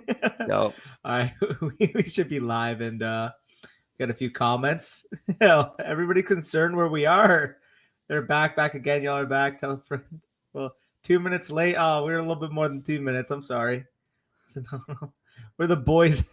Yep. All right, we should be live and got a few comments. Everybody concerned where we are. They're back again. Y'all are back. Tell a friend. Well, 2 minutes late. Oh, we're a little bit more than 2 minutes. I'm sorry. We're the boys.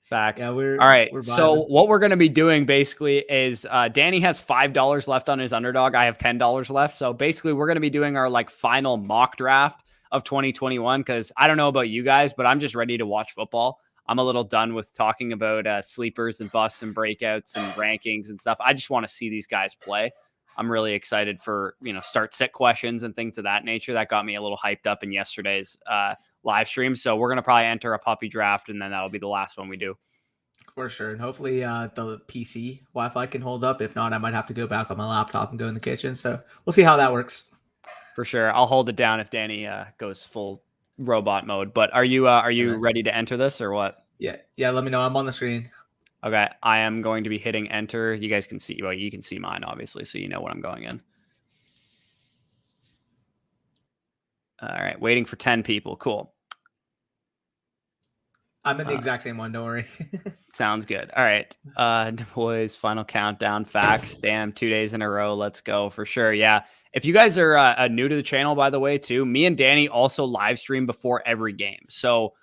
Facts. Yeah, all right. we're So vibing. what we're going to be doing basically is Danny has $5 left on his underdog. I have $10 left. So basically we're going to be doing our like final mock draft of 2021. Cause I don't know about you guys, but I'm just ready to watch football. I'm a little done with talking about sleepers and busts and breakouts and rankings and stuff. I just want to see these guys play. I'm really excited for, start sit questions and things of that nature. That got me a little hyped up in yesterday's live stream. So we're going to probably enter a puppy draft and then that'll be the last one we do. For sure. And hopefully the PC Wi-Fi can hold up. If not, I might have to go back on my laptop and go in the kitchen. So we'll see how that works. For sure. I'll hold it down if Danny goes full robot mode. But are you ready to enter this or what? Yeah. Let me know. I'm on the screen. Okay. I am going to be hitting enter. You guys can see, you can see mine, obviously. So you know what I'm going in. All right. Waiting for 10 people. Cool. I'm in the exact same one. Don't worry. Sounds good. All right. Boys, final countdown. Facts. Damn, 2 days in a row. Let's go for sure. Yeah. If you guys are new to the channel, by the way, too, me and Danny also live stream before every game. So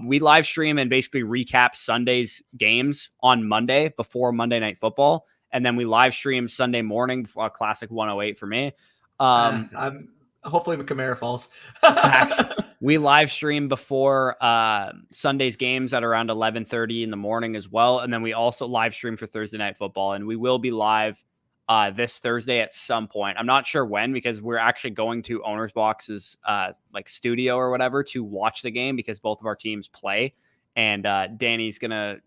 we live stream and basically recap Sunday's games on Monday before Monday Night Football. And then we live stream Sunday morning before a classic 108 for me. I'm hopefully Camara falls. Facts. We live stream before Sunday's games at around 11:30 in the morning as well. And then we also live stream for Thursday Night Football. And we will be live this Thursday at some point. I'm not sure when, because we're actually going to Owner's Box's like studio or whatever to watch the game because both of our teams play. And Danny's going to,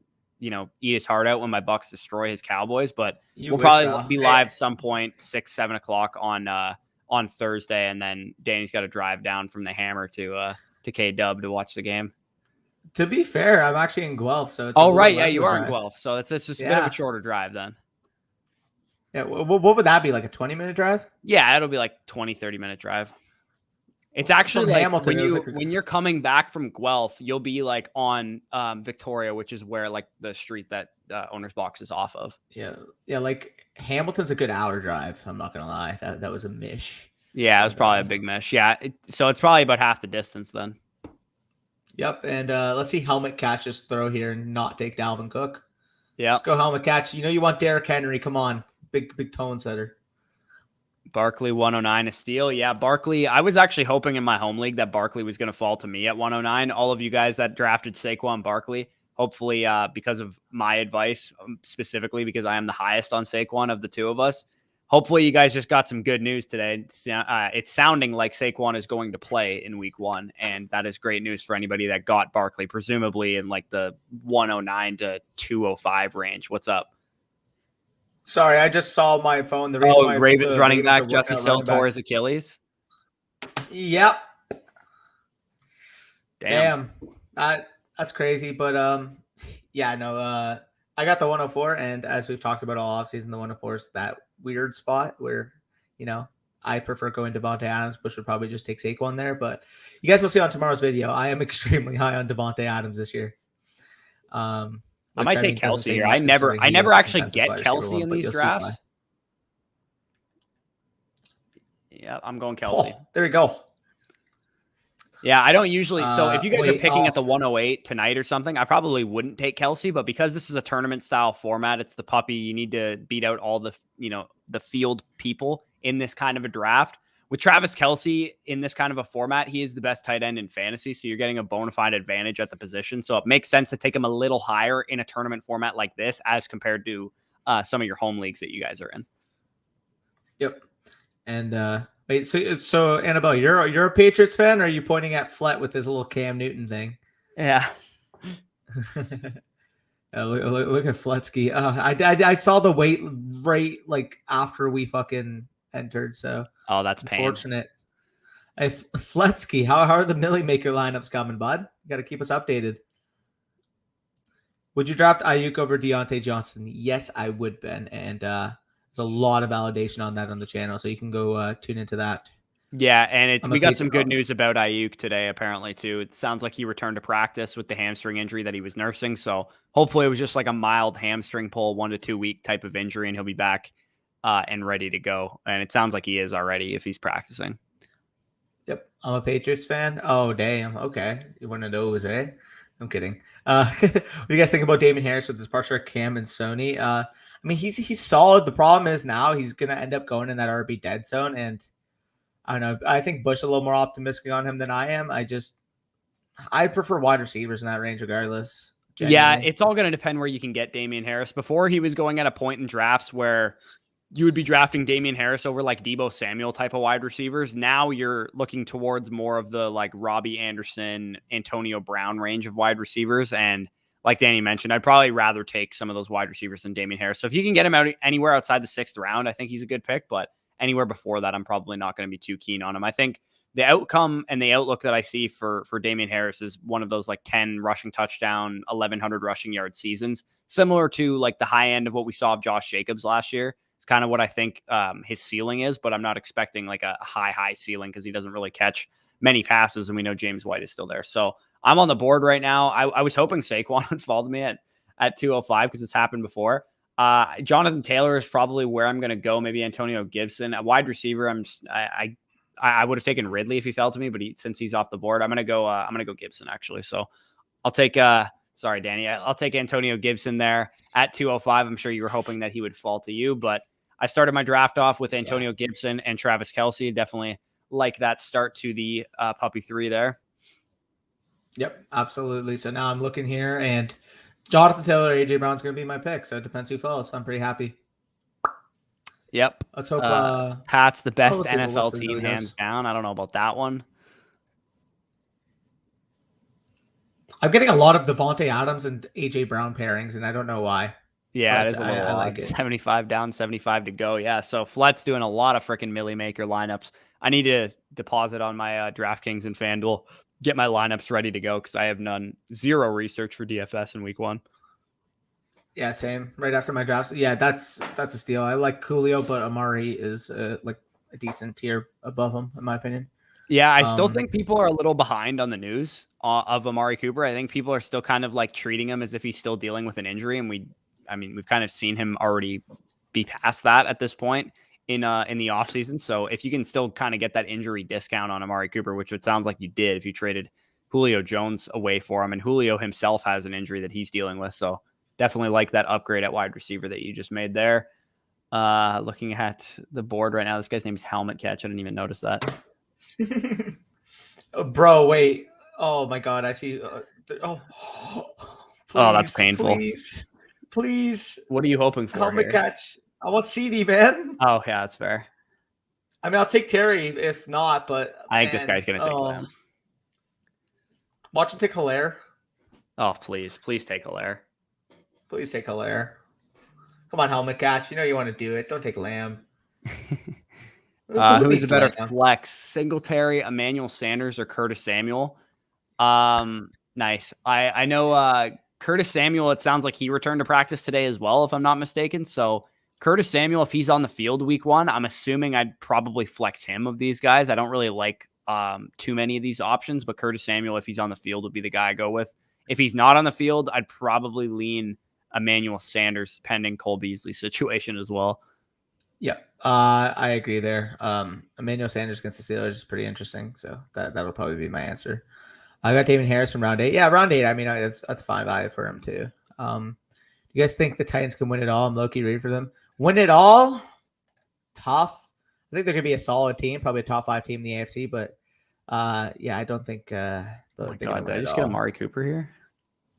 eat his heart out when my Bucks destroy his Cowboys. But we'll probably be live some point, 6, 7 o'clock on Thursday, and then Danny's got to drive down from the Hammer to K-Dub to watch the game. To be fair, I'm actually in Guelph, so it's right, yeah, you are in Guelph, so it's just a bit of a shorter drive then. Yeah, what would that be, like a 20-minute drive? Yeah, it'll be like 20-30 minute drive. It's actually like Hamilton, when you're coming back from Guelph, you'll be like on Victoria, which is where like the street that Owner's Box is off of. Yeah, like Hamilton's a good hour drive. I'm not gonna lie, that was a mish. Yeah, it was probably a big mish. Yeah, so it's probably about half the distance then. Yep, and let's see helmet catch this throw here and not take Dalvin Cook. Yeah, let's go helmet catch. You want Derrick Henry. Come on, big tone setter. Barkley 109 a steal. Yeah, Barkley. I was actually hoping in my home league that Barkley was going to fall to me at 109. All of you guys that drafted Saquon Barkley, hopefully because of my advice, specifically because I am the highest on Saquon of the two of us. Hopefully you guys just got some good news today. It's sounding like Saquon is going to play in week 1, and that is great news for anybody that got Barkley, presumably in like the 109 to 205 range. What's up? Sorry, I just saw my phone. The reason why Ravens running back Justice Hill tore his Achilles. Yep. Damn. That's crazy. But yeah, no. I got the 104, and as we've talked about all offseason, the 104 is that weird spot where I prefer going Devontae Adams, which would probably just take Saquon there. But you guys will see on tomorrow's video. I am extremely high on Devontae Adams this year. I might take Kelsey here. I never actually get Kelsey in these drafts. Yeah, I'm going Kelsey. Oh, there we go. Yeah, I don't usually. So if you guys are picking at the 108 tonight or something, I probably wouldn't take Kelsey. But because this is a tournament style format, it's the puppy. You need to beat out all the the field people in this kind of a draft. With Travis Kelce in this kind of a format, he is the best tight end in fantasy, so you're getting a bona fide advantage at the position. So it makes sense to take him a little higher in a tournament format like this as compared to some of your home leagues that you guys are in. Yep. And wait, so Annabelle, you're a Patriots fan, or are you pointing at Flett with his little Cam Newton thing? Yeah. Look at Fletsky. I saw the wait rate like after we fucking entered, so that's unfortunate. Hey, Fletsky, how are the Millie Maker lineups coming, bud? You got to keep us updated. Would you draft Ayuke over Deontay Johnson? Yes, I would, Ben. And there's a lot of validation on that on the channel, so you can go tune into that Yeah, and I'm a we got some Patriot. good news about Ayuke today, apparently, too. It sounds like he returned to practice with the hamstring injury that he was nursing. So hopefully it was just like a mild hamstring pull, 1 to 2 week type of injury, and he'll be back and ready to go. And it sounds like he is already if he's practicing. Yep, I'm a Patriots fan. Oh, damn. Okay, one of those, eh? I'm kidding. What do you guys think about Damon Harris with his partial Cam and Sony? I mean, he's solid. The problem is now he's gonna end up going in that RB dead zone, and I don't know. I think Bush is a little more optimistic on him than I am. I prefer wide receivers in that range, regardless. Yeah, Genuinely. it's all going to depend where you can get Damian Harris. Before, he was going at a point in drafts where you would be drafting Damian Harris over like Deebo Samuel type of wide receivers. Now you're looking towards more of the like Robbie Anderson, Antonio Brown range of wide receivers. And like Danny mentioned, I'd probably rather take some of those wide receivers than Damian Harris. So if you can get him out anywhere outside the 6th round, I think he's a good pick. But anywhere before that, I'm probably not going to be too keen on him. I think the outcome and the outlook that I see for Damian Harris is one of those like 10 rushing touchdown, 1,100 rushing yard seasons, similar to like the high end of what we saw of Josh Jacobs last year. It's kind of what I think his ceiling is, but I'm not expecting like a high ceiling because he doesn't really catch many passes, and we know James White is still there. So I'm on the board right now. I was hoping Saquon would fall to me at 205 because it's happened before. Jonathan Taylor is probably where I'm going to go. Maybe Antonio Gibson at wide receiver. I would have taken Ridley if he fell to me, but since he's off the board, I'm gonna go Gibson actually. So I'll take sorry, Danny, I'll take Antonio Gibson there at 205. I'm sure you were hoping that he would fall to you, but I started my draft off with Antonio Gibson and Travis Kelce. Definitely like that start to the puppy 3 there. Yep, absolutely. So now I'm looking here, and Jonathan Taylor, AJ Brown's going to be my pick. So it depends who falls. I'm pretty happy. Yep. Let's hope Pat's the best we'll NFL team, hands down. I don't know about that one. I'm getting a lot of Devontae Adams and AJ Brown pairings, and I don't know why. Yeah, it is a little odd. Like 75 down, 75 to go. Yeah, so Flet's doing a lot of freaking Millie Maker lineups. I need to deposit on my DraftKings and FanDuel, get my lineups ready to go because I have zero research for DFS in week 1. Yeah, same. Right after my drafts. Yeah, that's a steal. I like Coolio, but Amari is like a decent tier above him, in my opinion. Yeah, I still think people are a little behind on the news of Amari Cooper. I think people are still kind of like treating him as if he's still dealing with an injury, and we've kind of seen him already be past that at this point in the offseason. So if you can still kind of get that injury discount on Amari Cooper, which it sounds like you did if you traded Julio Jones away for him, and Julio himself has an injury that he's dealing with. So definitely like that upgrade at wide receiver that you just made there. Looking at the board right now, this guy's name is Helmet Catch. I didn't even notice that. Bro, wait. Oh my God, I see. Please, that's painful. Please. What are you hoping for? Helmet Catch. I want CD, man. Oh yeah, that's fair. I mean, I'll take Terry if not, but I think this guy's gonna take Lamb. Watch him take Hilaire. Oh, please take Hilaire. Please take Hilaire. Come on, Helmet Catch. You know you want to do it. Don't take Lamb. Who's a better flex? Singletary, Emmanuel Sanders, or Curtis Samuel? Nice. I know Curtis Samuel, it sounds like he returned to practice today as well, if I'm not mistaken. So Curtis Samuel, if he's on the field week 1, I'm assuming I'd probably flex him of these guys. I don't really like too many of these options, but Curtis Samuel, if he's on the field, would be the guy I go with. If he's not on the field, I'd probably lean Emmanuel Sanders, pending Cole Beasley's situation as well. Yeah, I agree there. Emmanuel Sanders against the Steelers is pretty interesting, so that'll probably be my answer. I got Damon Harris from round 8. Yeah, round 8. I mean, that's fine value for him too. You guys think the Titans can win it all? I'm low-key ready for them. Win it all? Tough. I think they're gonna be a solid team, probably a top 5 team in the AFC. But yeah, I don't think. Oh my God, did I just get Amari Cooper here?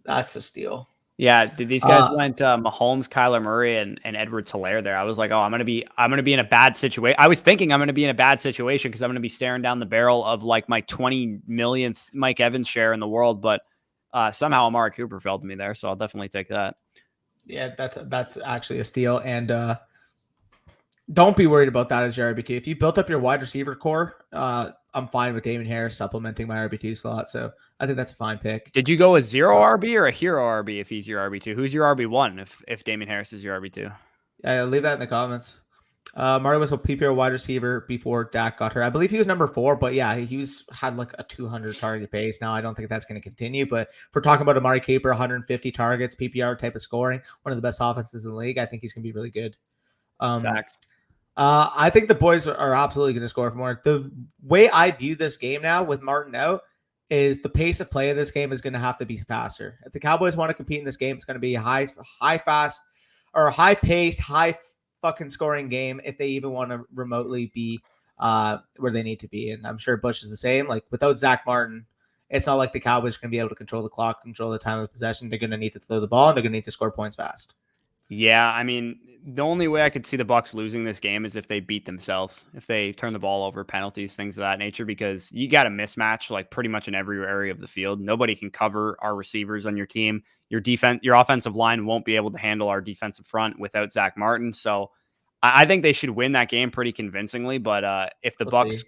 That's a steal. Yeah, these guys went Mahomes, Kyler Murray, and Edwards-Helaire there. I was like, oh, I'm gonna be in a bad situation. I was thinking I'm gonna be in a bad situation because I'm gonna be staring down the barrel of like my 20 millionth Mike Evans share in the world, but somehow Amari Cooper fell to me there, so I'll definitely take that. Yeah, that's actually a steal, and don't be worried about that as your RB2. If you built up your wide receiver core, I'm fine with Damon Harris supplementing my RB2 slot. So I think that's a fine pick. Did you go with 0 RB or a hero RB if he's your RB2? Who's your RB1 if Damon Harris is your RB2? Yeah, leave that in the comments. Murray was a PPR wide receiver before Dak got hurt. I believe he was number 4, but yeah, had like a 200 target pace. Now I don't think that's going to continue. But if we're talking about Amari Cooper, 150 targets, PPR type of scoring, one of the best offenses in the league, I think he's going to be really good. Fact. I think the boys are absolutely going to score for more. The way I view this game now with Martin out is the pace of play of this game is going to have to be faster. If the Cowboys want to compete in this game, it's going to be a high fast or high pace, high fucking scoring game if they even want to remotely be where they need to be. And I'm sure Bush is the same. Like without Zach Martin, it's not like the Cowboys are going to be able to control the clock, control the time of possession. They're going to need to throw the ball, and they're going to need to score points fast. Yeah, I mean, the only way I could see the Bucs losing this game is if they beat themselves, if they turn the ball over, penalties, things of that nature, because you got a mismatch like pretty much in every area of the field. Nobody can cover our receivers on your team. Your defense, your offensive line won't be able to handle our defensive front without Zach Martin. So I think they should win that game pretty convincingly. But if the Bucs,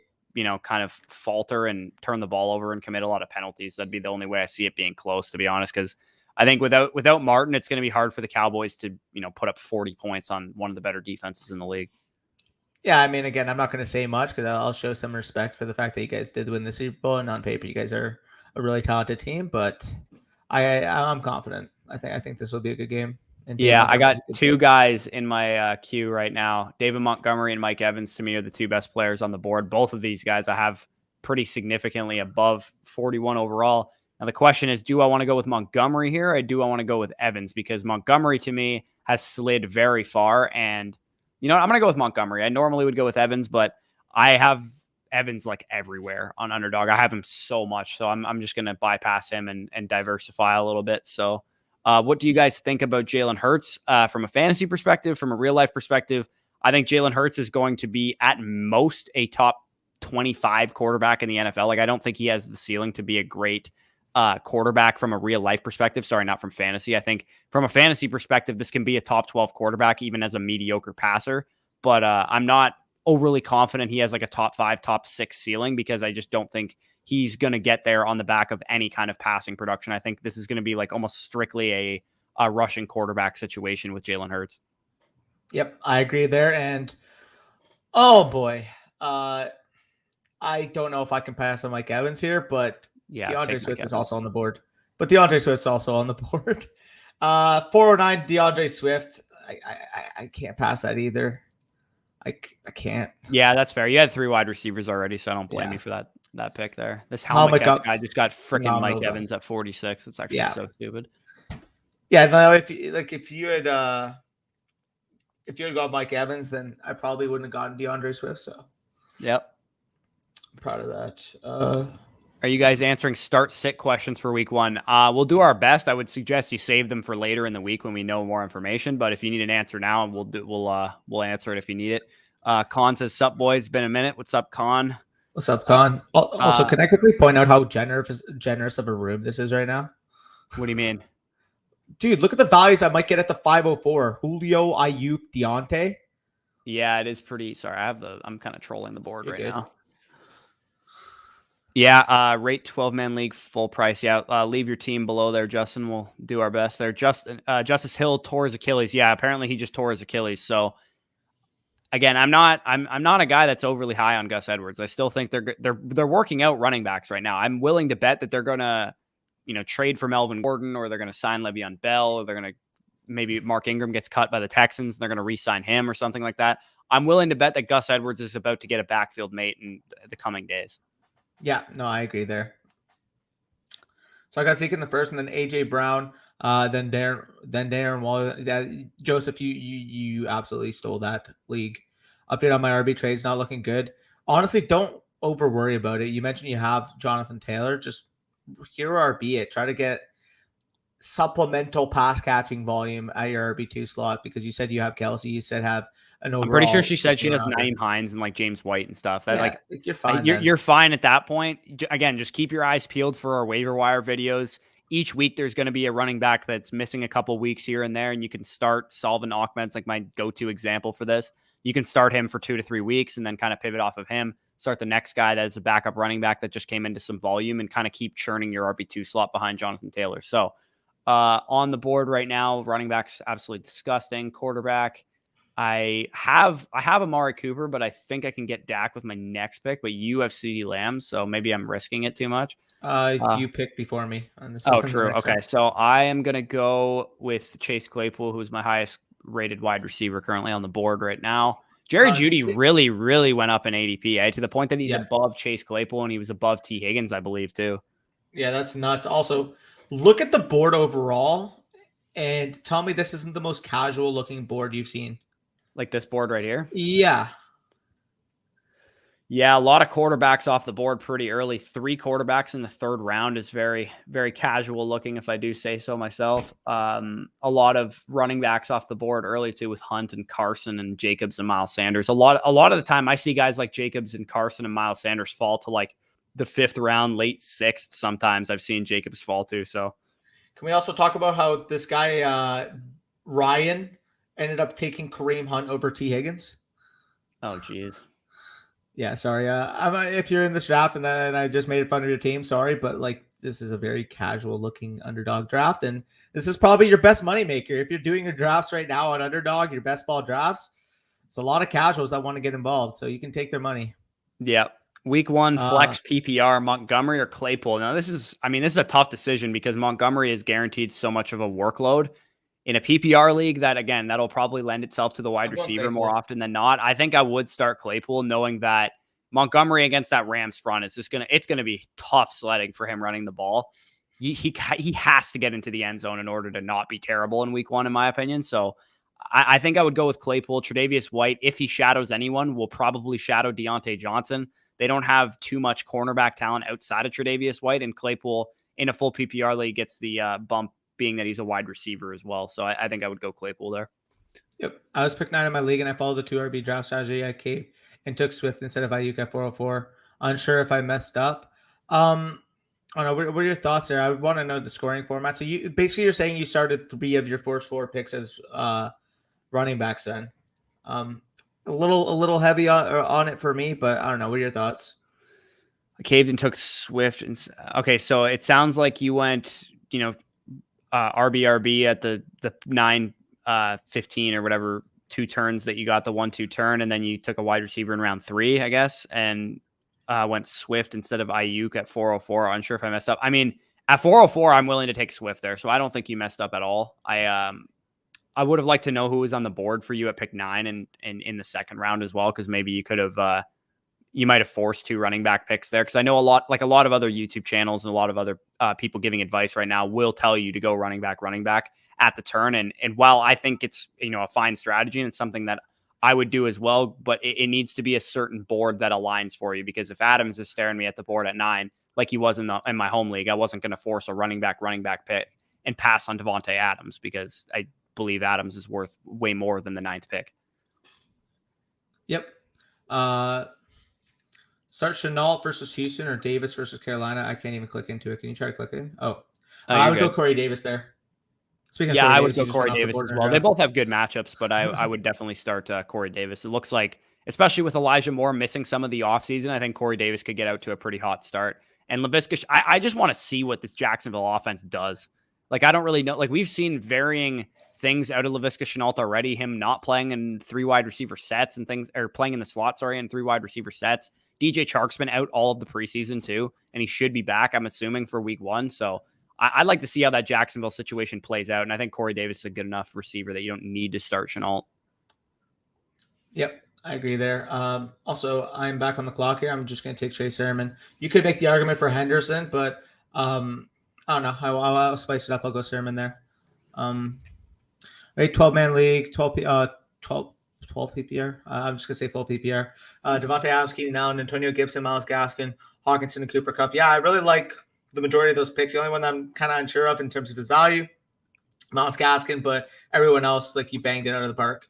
kind of falter and turn the ball over and commit a lot of penalties, that'd be the only way I see it being close, to be honest, because I think without Martin, it's going to be hard for the Cowboys to, put up 40 points on one of the better defenses in the league. Yeah, I mean, again, I'm not going to say much because I'll show some respect for the fact that you guys did win the Super Bowl, and on paper, you guys are a really talented team. But I'm confident. I think this will be a good game. And yeah, I got two guys in my queue right now. David Montgomery and Mike Evans, to me, are the two best players on the board. Both of these guys I have pretty significantly above 41 overall. Now, the question is, do I want to go with Montgomery here, or do I want to go with Evans? Because Montgomery, to me, has slid very far. And, I'm going to go with Montgomery. I normally would go with Evans, but I have Evans like everywhere on Underdog. I have him so much. So I'm just going to bypass him and diversify a little bit. So what do you guys think about Jalen Hurts from a fantasy perspective, from a real-life perspective? I think Jalen Hurts is going to be at most a top 25 quarterback in the NFL. Like, I don't think he has the ceiling to be a great quarterback from a real life perspective. Sorry, not from fantasy. I think from a fantasy perspective, this can be a top 12 quarterback, even as a mediocre passer. But I'm not overly confident he has like a top 5, top 6 ceiling, because I just don't think he's going to get there on the back of any kind of passing production. I think this is going to be like almost strictly a rushing quarterback situation with Jalen Hurts. Yep, I agree there. And oh boy, I don't know if I can pass on Mike Evans here, but yeah, DeAndre Swift is also on the board. 409 DeAndre Swift. I can't pass that either. I can't. Yeah, that's fair. You had 3 wide receivers already, so I don't blame you for that pick there. This helmet catch guy just got freaking Mike Evans at 46. It's actually so stupid. Yeah, no, if you had got Mike Evans, then I probably wouldn't have gotten DeAndre Swift. So, yep. I'm proud of that. Are you guys answering start-sit questions for week 1? We'll do our best. I would suggest you save them for later in the week when we know more information. But if you need an answer now, we'll answer it if you need it. Con says, "Sup, boys? Been a minute. What's up, Con?" What's up, Con? Also, can I quickly point out how generous of a room this is right now? What do you mean? Dude, look at the values I might get at the 504. Julio, Ayuke, Deontay. Yeah, it is pretty. Sorry, I'm kind of trolling the board now. Yeah, rate 12-man league full price. Yeah, leave your team below there, Justin. We'll do our best there. Justice Hill tore his Achilles. Yeah, apparently he just tore his Achilles. So again, I'm not a guy that's overly high on Gus Edwards. I still think they're working out running backs right now. I'm willing to bet that they're gonna, trade for Melvin Gordon, or they're gonna sign Le'Veon Bell, or they're gonna maybe Mark Ingram gets cut by the Texans and they're gonna re-sign him or something like that. I'm willing to bet that Gus Edwards is about to get a backfield mate in the coming days. Yeah, no, I agree there. So I got Zeke in the first, and then AJ Brown, then Darren Waller. Joseph, you absolutely stole that league. Update on my RB trades, not looking good. Honestly, don't over worry about it. You mentioned you have Jonathan Taylor. Just hero RB it. Try to get supplemental pass catching volume at your RB2 slot, because you said you have Kelsey. You said have an overall. I'm pretty sure she said she has Naeem Hines and like James White and stuff. That you're fine. You're fine at that point. Again, just keep your eyes peeled for our waiver wire videos. Each week there's going to be a running back that's missing a couple weeks here and there, and you can start Salvin Ahmed's like my go-to example for this. You can start him for 2 to 3 weeks and then kind of pivot off of him. Start the next guy that is a backup running back that just came into some volume, and kind of keep churning your RB2 slot behind Jonathan Taylor. So on the board right now, running back's absolutely disgusting. Quarterback, I have Amari Cooper, but I think I can get Dak with my next pick. But you have CeeDee Lamb, so maybe I'm risking it too much. You picked before me on this. Oh, On the true. next Okay, one. so I am gonna go with Chase Claypool, who's my highest rated wide receiver currently on the board right now. Jerry Jeudy really, really went up in ADP, to the point that he's above Chase Claypool and he was above T. Higgins, I believe, too. Yeah, that's nuts. Also, look at the board overall and tell me this isn't the most casual looking board you've seen. Like this board right here? Yeah. Yeah, a lot of quarterbacks off the board pretty early. 3 quarterbacks in the 3rd round is very, very casual looking, if I do say so myself. A lot of running backs off the board early too, with Hunt and Carson and Jacobs and Miles Sanders. A lot of the time I see guys like Jacobs and Carson and Miles Sanders fall to like the 5th round, late 6th. Sometimes I've seen Jacobs fall to. So can we also talk about how this guy Ryan ended up taking Kareem Hunt over T. Higgins? Oh, geez. Yeah, sorry. If you're in this draft and I just made fun of your team, sorry, but like this is a very casual looking underdog draft, and this is probably your best moneymaker. If you're doing your drafts right now on underdog, your best ball drafts, it's a lot of casuals that want to get involved, so you can take their money. Yeah. Week 1 flex PPR, Montgomery or Claypool. Now this is a tough decision because Montgomery is guaranteed so much of a workload. In a PPR league, that'll probably lend itself to the wide receiver more often than not. I think I would start Claypool, knowing that Montgomery against that Rams front is it's gonna be tough sledding for him running the ball. He has to get into the end zone in order to not be terrible in week 1, in my opinion. So I think I would go with Claypool. Tre'Davious White, if he shadows anyone, will probably shadow Deontay Johnson. They don't have too much cornerback talent outside of Tre'Davious White, and Claypool in a full PPR league gets the bump, being that he's a wide receiver as well. So I think I would go Claypool there. Yep. I was picked 9 in my league, and I followed the 2 RB draft strategy. I caved and took Swift instead of Ayuke at 404. Unsure if I messed up. I don't know. What are your thoughts there? I would want to know the scoring format. So you're saying you started 3 of your first 4 picks as running backs then. A little heavy on it for me, but I don't know. What are your thoughts? I caved and took Swift. Okay, so it sounds like you went, RB at the 9 15 or whatever 2 turns that you got, the 1-2 turn, and then you took a wide receiver in round 3, I guess, and went Swift instead of Ayuk at 404. Unsure if I messed up. I mean, at 404, I'm willing to take Swift there, so I don't think you messed up at all. I would have liked to know who was on the board for you at pick 9 and in the 2nd round as well, because maybe you could have you might have forced 2 running back picks there, because I know a lot of other YouTube channels and a lot of other people giving advice right now will tell you to go running back at the turn. And while I think it's a fine strategy and it's something that I would do as well, but it needs to be a certain board that aligns for you, because if Adams is staring me at the board at 9, like he was in my home league, I wasn't going to force a running back pick and pass on Devontae Adams, because I believe Adams is worth way more than the 9th pick. Yep. Start Chenault versus Houston or Davis versus Carolina. I can't even click into it. Can you try to click in? I would go Corey Davis there. I would go Corey Davis as well. They both have good matchups, but I would definitely start Corey Davis. It looks like, especially with Elijah Moore missing some of the offseason, I think Corey Davis could get out to a pretty hot start. And Laviska, I just want to see what this Jacksonville offense does. Like, I don't really know. Like, we've seen varying things out of Laviska Shenault already, him not playing in 3 wide receiver sets and things, or playing in the slot, in 3 wide receiver sets. DJ Chark's been out all of the preseason too, and he should be back, I'm assuming, for week 1. So I'd like to see how that Jacksonville situation plays out. And I think Corey Davis is a good enough receiver that you don't need to start Shenault. Yep, I agree there. Also, I'm back on the clock here. I'm just going to take Trey Sermon. You could make the argument for Henderson, but I don't know. I'll spice it up. I'll go Sermon there. 12-man league, 12 PPR. I'm just going to say full PPR. Devontae Adams, Keenan Allen, Antonio Gibson, Myles Gaskin, Hawkinson, and Cooper Kupp. Yeah, I really like the majority of those picks. The only one that I'm kind of unsure of in terms of his value, Myles Gaskin, but everyone else, like, you banged it out of the park.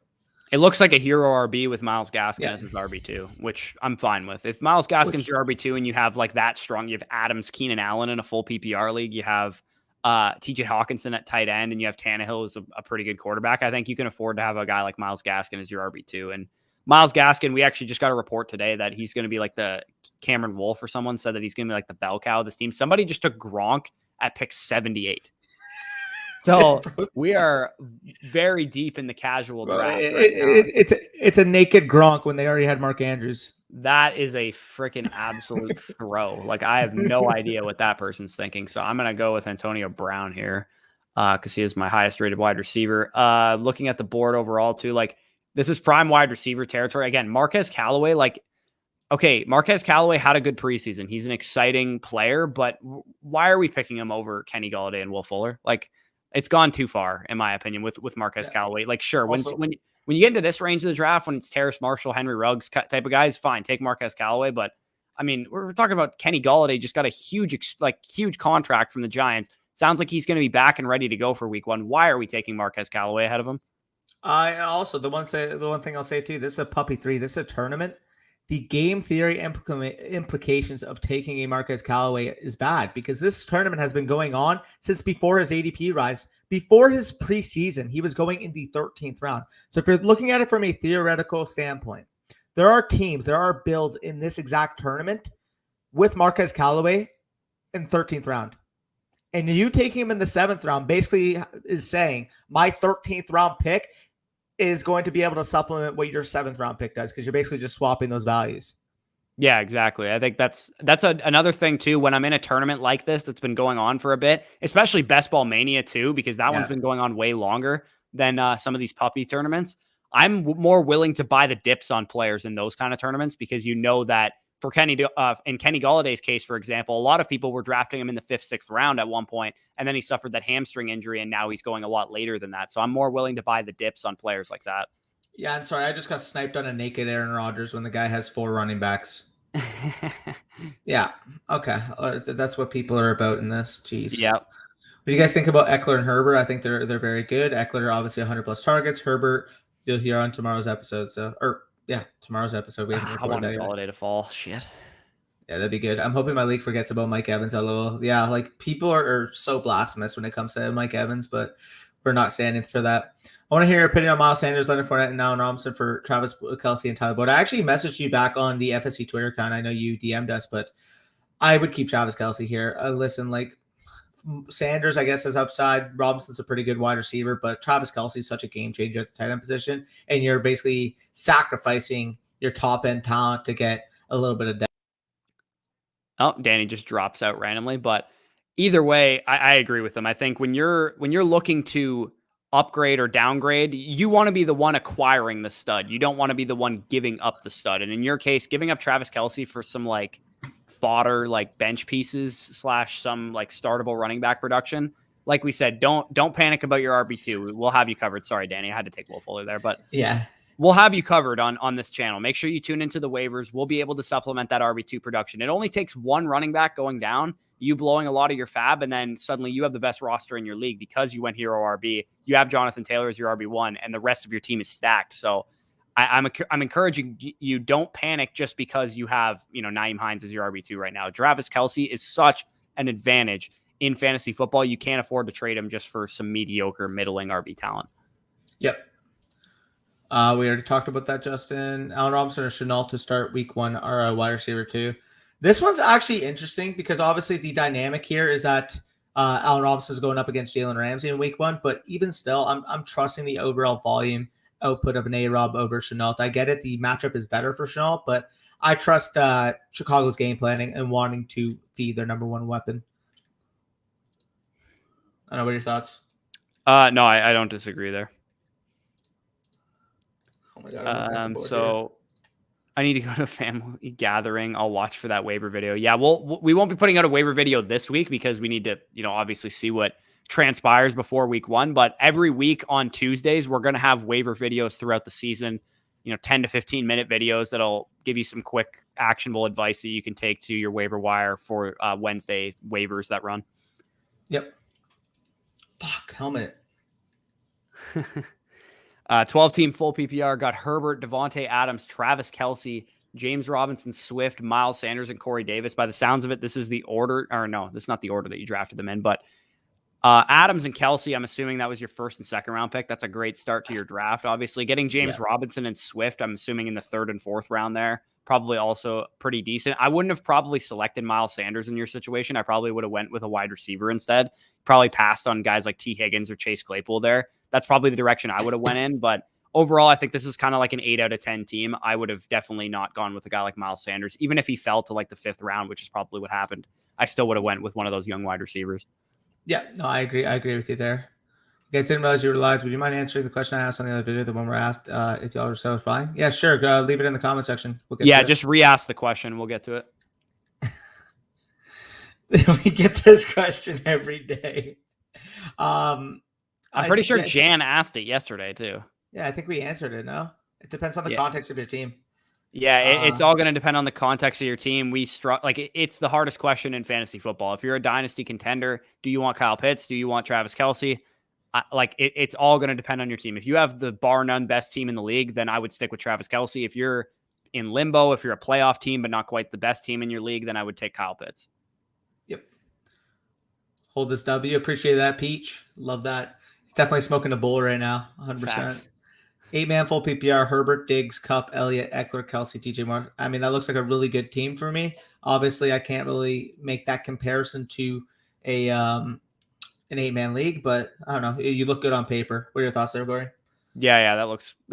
It looks like a hero RB with Myles Gaskin as his RB2, which I'm fine with. If Myles Gaskin's your RB2 and you have like that strong, you have Adams, Keenan Allen in a full PPR league, you have TJ Hawkinson at tight end, and you have Tannehill as a pretty good quarterback, I think you can afford to have a guy like Myles Gaskin as your RB2. And Myles Gaskin, we actually just got a report today that he's going to be like the Cameron Wolf, or someone said that he's going to be like the bell cow of this team. Somebody just took Gronk at pick 78. So we are very deep in the casual draft right now. It's a naked Gronk when they already had Mark Andrews. That is a freaking absolute throw. Like, I have no idea what that person's thinking. So I'm going to go with Antonio Brown here because he is my highest rated wide receiver. Looking at the board overall, too, like, this is prime wide receiver territory. Again, Marquez Callaway, like, okay, Marquez Callaway had a good preseason. He's an exciting player, but why are we picking him over Kenny Golladay and Will Fuller? Like, it's gone too far, in my opinion, with Marquez Callaway. Like, sure, Also, when you get into this range of the draft, when it's Terrace Marshall, Henry Ruggs type of guys, fine, take Marquez Callaway. But I mean, we're talking about Kenny Golladay just got a huge contract from the Giants. Sounds like he's going to be back and ready to go for week one. Why are we taking Marquez Callaway ahead of him? I also the one thing I'll say too. This is a puppy 3. This is a tournament. The game theory implications of taking a Marquez Callaway is bad because this tournament has been going on since before his ADP rise. Before his preseason, he was going in the 13th round. So if you're looking at it from a theoretical standpoint, there are builds in this exact tournament with Marquez Callaway in 13th round. And you taking him in the 7th round basically is saying my 13th round pick is going to be able to supplement what your 7th round pick does because you're basically just swapping those values. Yeah, exactly. I think that's another thing too. When I'm in a tournament like this that's been going on for a bit, especially Best Ball Mania too, because that one's been going on way longer than some of these puppy tournaments. I'm more willing to buy the dips on players in those kind of tournaments because you know that for in Kenny Galladay's case, for example, a lot of people were drafting him in the 5th, 6th round at one point, and then he suffered that hamstring injury, and now he's going a lot later than that. So I'm more willing to buy the dips on players like that. Yeah, I'm sorry. I just got sniped on a naked Aaron Rodgers when the guy has 4 running backs. Yeah. Okay. That's what people are about in this. Jeez. Yeah. What do you guys think about Eckler and Herbert? I think they're very good. Eckler obviously 100 plus targets. Herbert, you'll hear on tomorrow's episode. Tomorrow's episode. We haven't recorded I want that Golladay to fall. Shit. Yeah, that'd be good. I'm hoping my league forgets about Mike Evans. Although, yeah, like people are so blasphemous when it comes to Mike Evans, but we're not standing for that. I want to hear your opinion on Miles Sanders, Leonard Fournette, and Allen Robinson for Travis Kelce and Tyler Boyd. I actually messaged you back on the FSC Twitter account. I know you DM'd us, but I would keep Travis Kelce here. Listen, like Sanders, I guess, has upside. Robinson's a pretty good wide receiver, but Travis Kelce is such a game changer at the tight end position, and you're basically sacrificing your top end talent to get a little bit of depth. Oh, Danny just drops out randomly, but either way, I agree with him. I think when you're looking to upgrade or downgrade, you want to be the one acquiring the stud. You don't want to be the one giving up the stud. And in your case, giving up Travis Kelce for some like fodder, like bench pieces / some like startable running back production. Like we said, don't panic about your RB2. We'll have you covered. Sorry, Danny, I had to take Will Fuller there, but yeah. We'll have you covered on this channel. Make sure you tune into the waivers. We'll be able to supplement that RB2 production. It only takes one running back going down, you blowing a lot of your fab, and then suddenly you have the best roster in your league because you went hero RB. You have Jonathan Taylor as your RB1, and the rest of your team is stacked. So I'm encouraging you, don't panic just because you have Nyheim Hines as your RB2 right now. Travis Kelce is such an advantage in fantasy football. You can't afford to trade him just for some mediocre, middling RB talent. Yep. We already talked about that, Justin. Allen Robinson or Shenault to start week 1 are a wide receiver 2. This one's actually interesting because obviously the dynamic here is that Allen Robinson is going up against Jalen Ramsey in week 1, but even still, I'm trusting the overall volume output of an A-Rob over Shenault. I get it. The matchup is better for Shenault, but I trust Chicago's game planning and wanting to feed their number 1 weapon. I don't know. What are your thoughts? No, I don't disagree there. Oh my God, so I need to go to a family gathering. I'll watch for that waiver video. Yeah, we won't be putting out a waiver video this week because we need to, obviously see what transpires before week 1. But every week on Tuesdays, we're going to have waiver videos throughout the season, 10 to 15 minute videos that'll give you some quick actionable advice that you can take to your waiver wire for Wednesday waivers that run. Yep. Fuck, helmet. 12-team full PPR got Herbert, Devontae Adams, Travis Kelce, James Robinson, Swift, Miles Sanders, and Corey Davis. By the sounds of it, this is the order, or no, this is not the order that you drafted them in, but Adams and Kelce, I'm assuming that was your 1st and 2nd round pick. That's a great start to your draft. Obviously, getting James Robinson and Swift, I'm assuming in the 3rd and 4th round there. probably also pretty decent. I wouldn't have probably selected Miles Sanders in your situation. I probably would have went with a wide receiver instead. Probably passed on guys like T. Higgins or Chase Claypool there. That's probably the direction I would have went in. But overall, I think this is kind of like an 8 out of 10 team. I would have definitely not gone with a guy like Miles Sanders. Even if he fell to like the 5th round, which is probably what happened, I still would have went with one of those young wide receivers. Yeah, no, I agree. I agree with you there. Okay, didn't realize you were live. Would you mind answering the question I asked on the other video, the one where I asked if y'all were satisfying? Yeah, sure. Leave it in the comment section. We'll get just re-ask the question. We'll get to it. We get this question every day. I'm pretty sure Jan asked it yesterday too. Yeah, I think we answered it. No, it depends on the context of your team. Yeah, it's all going to depend on the context of your team. It's the hardest question in fantasy football. If you're a dynasty contender, do you want Kyle Pitts? Do you want Travis Kelce? It's all going to depend on your team. If you have the bar none best team in the league, then I would stick with Travis Kelce. If you're in limbo, if you're a playoff team but not quite the best team in your league, then I would take Kyle Pitts. Yep. Hold this W. Appreciate that, Peach. Love that. He's definitely smoking a bowl right now. 100%. Facts. 8-man full PPR: Herbert, Diggs, Kupp, Elliott, Eckler, Kelce, DJ Moore. I mean, that looks like a really good team for me. Obviously, I can't really make that comparison to an 8-man league, but I don't know. You look good on paper. What are your thoughts there, Corey? Yeah, that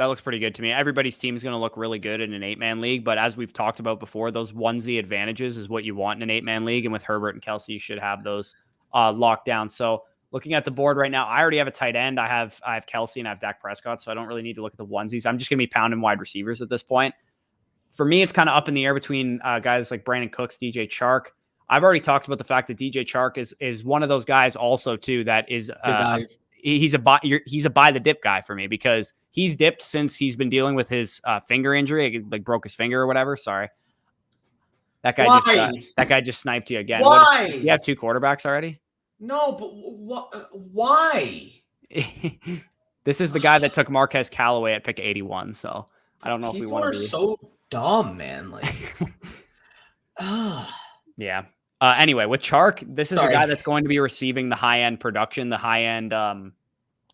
looks pretty good to me. Everybody's team is going to look really good in an 8-man league, but as we've talked about before, those onesie advantages is what you want in an 8-man league, and with Herbert and Kelce, you should have those locked down. So looking at the board right now, I already have a tight end. I have Kelce and I have Dak Prescott, so I don't really need to look at the onesies. I'm just going to be pounding wide receivers at this point. For me, it's kind of up in the air between guys like Brandon Cooks, DJ Chark. I've already talked about the fact that DJ Chark is one of those guys also too that is he's a buy the dip guy for me because he's dipped since he's been dealing with his finger injury, like broke his finger or whatever. Sorry, that guy just sniped you again. Why? You have 2 quarterbacks already? No, but why? This is the guy that took Marquez Callaway at pick 81. So I don't know if we want to be so dumb, man. Like, yeah. Anyway, with Chark, this is a guy that's going to be receiving the high-end production, the high-end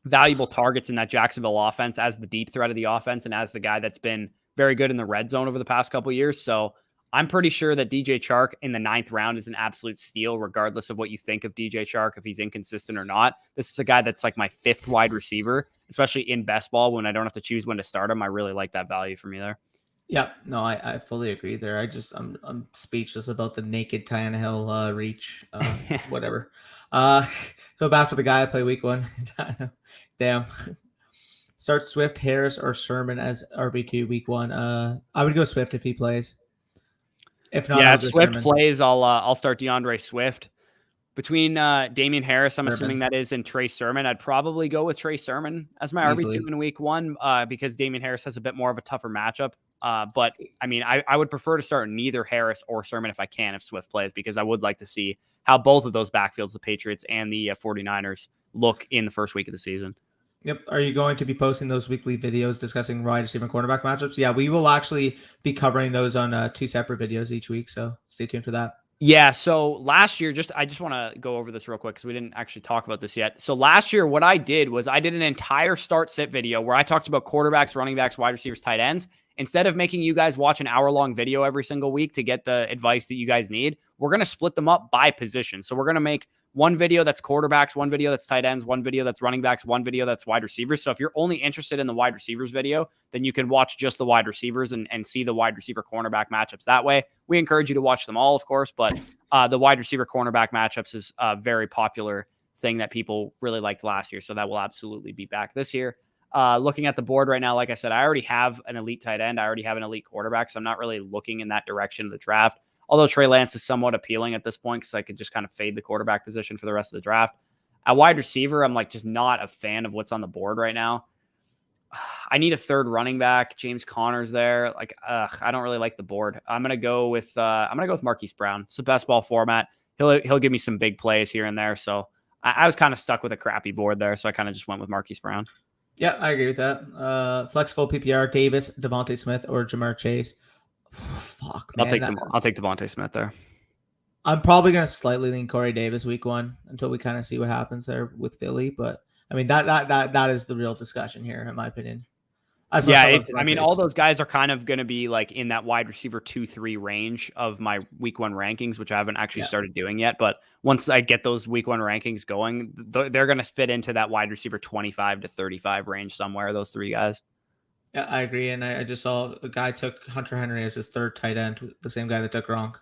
valuable targets in that Jacksonville offense as the deep threat of the offense and as the guy that's been very good in the red zone over the past couple of years. So I'm pretty sure that DJ Chark in the 9th round is an absolute steal, regardless of what you think of DJ Chark, if he's inconsistent or not. This is a guy that's like my 5th wide receiver, especially in best ball when I don't have to choose when to start him. I really like that value for me there. Yeah, no, I fully agree there. I'm speechless about the naked Tannehill reach. Whatever. Go back for the guy I play week 1. Damn. Start Swift, Harris, or Sherman as RB2 week 1. I would go Swift if he plays. If not, if Swift plays, I'll start DeAndre Swift. Between Damian Harris, I'm assuming that is, and Trey Sermon, I'd probably go with Trey Sermon as my RB2 in week 1 because Damian Harris has a bit more of a tougher matchup. But I mean, I would prefer to start neither Harris or Sermon if I can, if Swift plays, because I would like to see how both of those backfields, the Patriots and the 49ers, look in the first week of the season. Yep. Are you going to be posting those weekly videos discussing wide receiver and cornerback matchups? Yeah, we will actually be covering those on 2 separate videos each week. So stay tuned for that. Yeah. So last year, I just want to go over this real quick because we didn't actually talk about this yet. So last year, what I did was I did an entire start sit video where I talked about quarterbacks, running backs, wide receivers, tight ends. Instead of making you guys watch an hour-long video every single week to get the advice that you guys need, we're going to split them up by position. So we're going to make one video that's quarterbacks, one video that's tight ends, one video that's running backs, one video that's wide receivers. So if you're only interested in the wide receivers video, then you can watch just the wide receivers and see the wide receiver cornerback matchups that way. We encourage you to watch them all, of course, but the wide receiver cornerback matchups is a very popular thing that people really liked last year. So that will absolutely be back this year. Looking at the board right now, like I said, I already have an elite tight end. I already have an elite quarterback, so I'm not really looking in that direction of the draft. Although Trey Lance is somewhat appealing at this point because I could just kind of fade the quarterback position for the rest of the draft. At wide receiver, I'm like just not a fan of what's on the board right now. I need a 3rd running back. James Conner's there. I don't really like the board. I'm gonna go with Marquise Brown. It's the best ball format. He'll give me some big plays here and there. So I was kind of stuck with a crappy board there, so I kind of just went with Marquise Brown. Yeah, I agree with that. Flexible PPR: Davis, Devontae Smith, or Jamar Chase. Fuck, man. I'll take Devontae Smith there. I'm probably going to slightly lean Corey Davis week 1 until we kind of see what happens there with Philly. But I mean, that is the real discussion here, in my opinion. as much Yeah, as I love I mean, all Devontae's. those guys are kind of going to be like in that wide receiver 2-3 range of my week 1 rankings, which I haven't actually started doing yet. But once I get those week 1 rankings going, they're going to fit into that wide receiver 25 to 35 range somewhere. Those 3 guys. Yeah, I agree. And I just saw a guy took Hunter Henry as his third tight end, the same guy that took Gronk.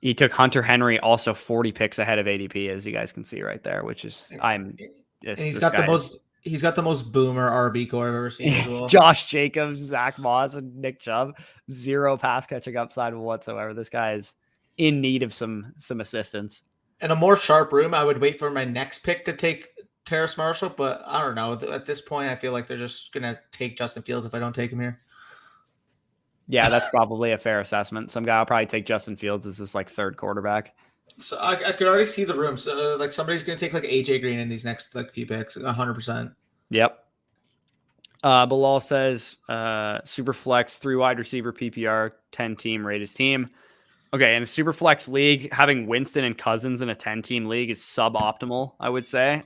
He took Hunter Henry also 40 picks ahead of ADP, as you guys can see right there, which is And he's got the most boomer RB core I've ever seen as well. Josh Jacobs, Zach Moss, and Nick Chubb. 0 pass catching upside whatsoever. This guy is in need of some assistance. In a more sharp room, I would wait for my next pick to take Terrace Marshall, but I don't know. At this point, I feel like they're just gonna take Justin Fields if I don't take him here. Yeah, that's probably a fair assessment. Some guy will probably take Justin Fields as his like 3rd quarterback. So I could already see the room. So like somebody's gonna take like AJ Green in these next like few picks, 100%. Yep. Bilal says super flex 3 wide receiver PPR 10 team rate his team. Okay, in a super flex league, having Winston and Cousins in a 10-team league is suboptimal, I would say.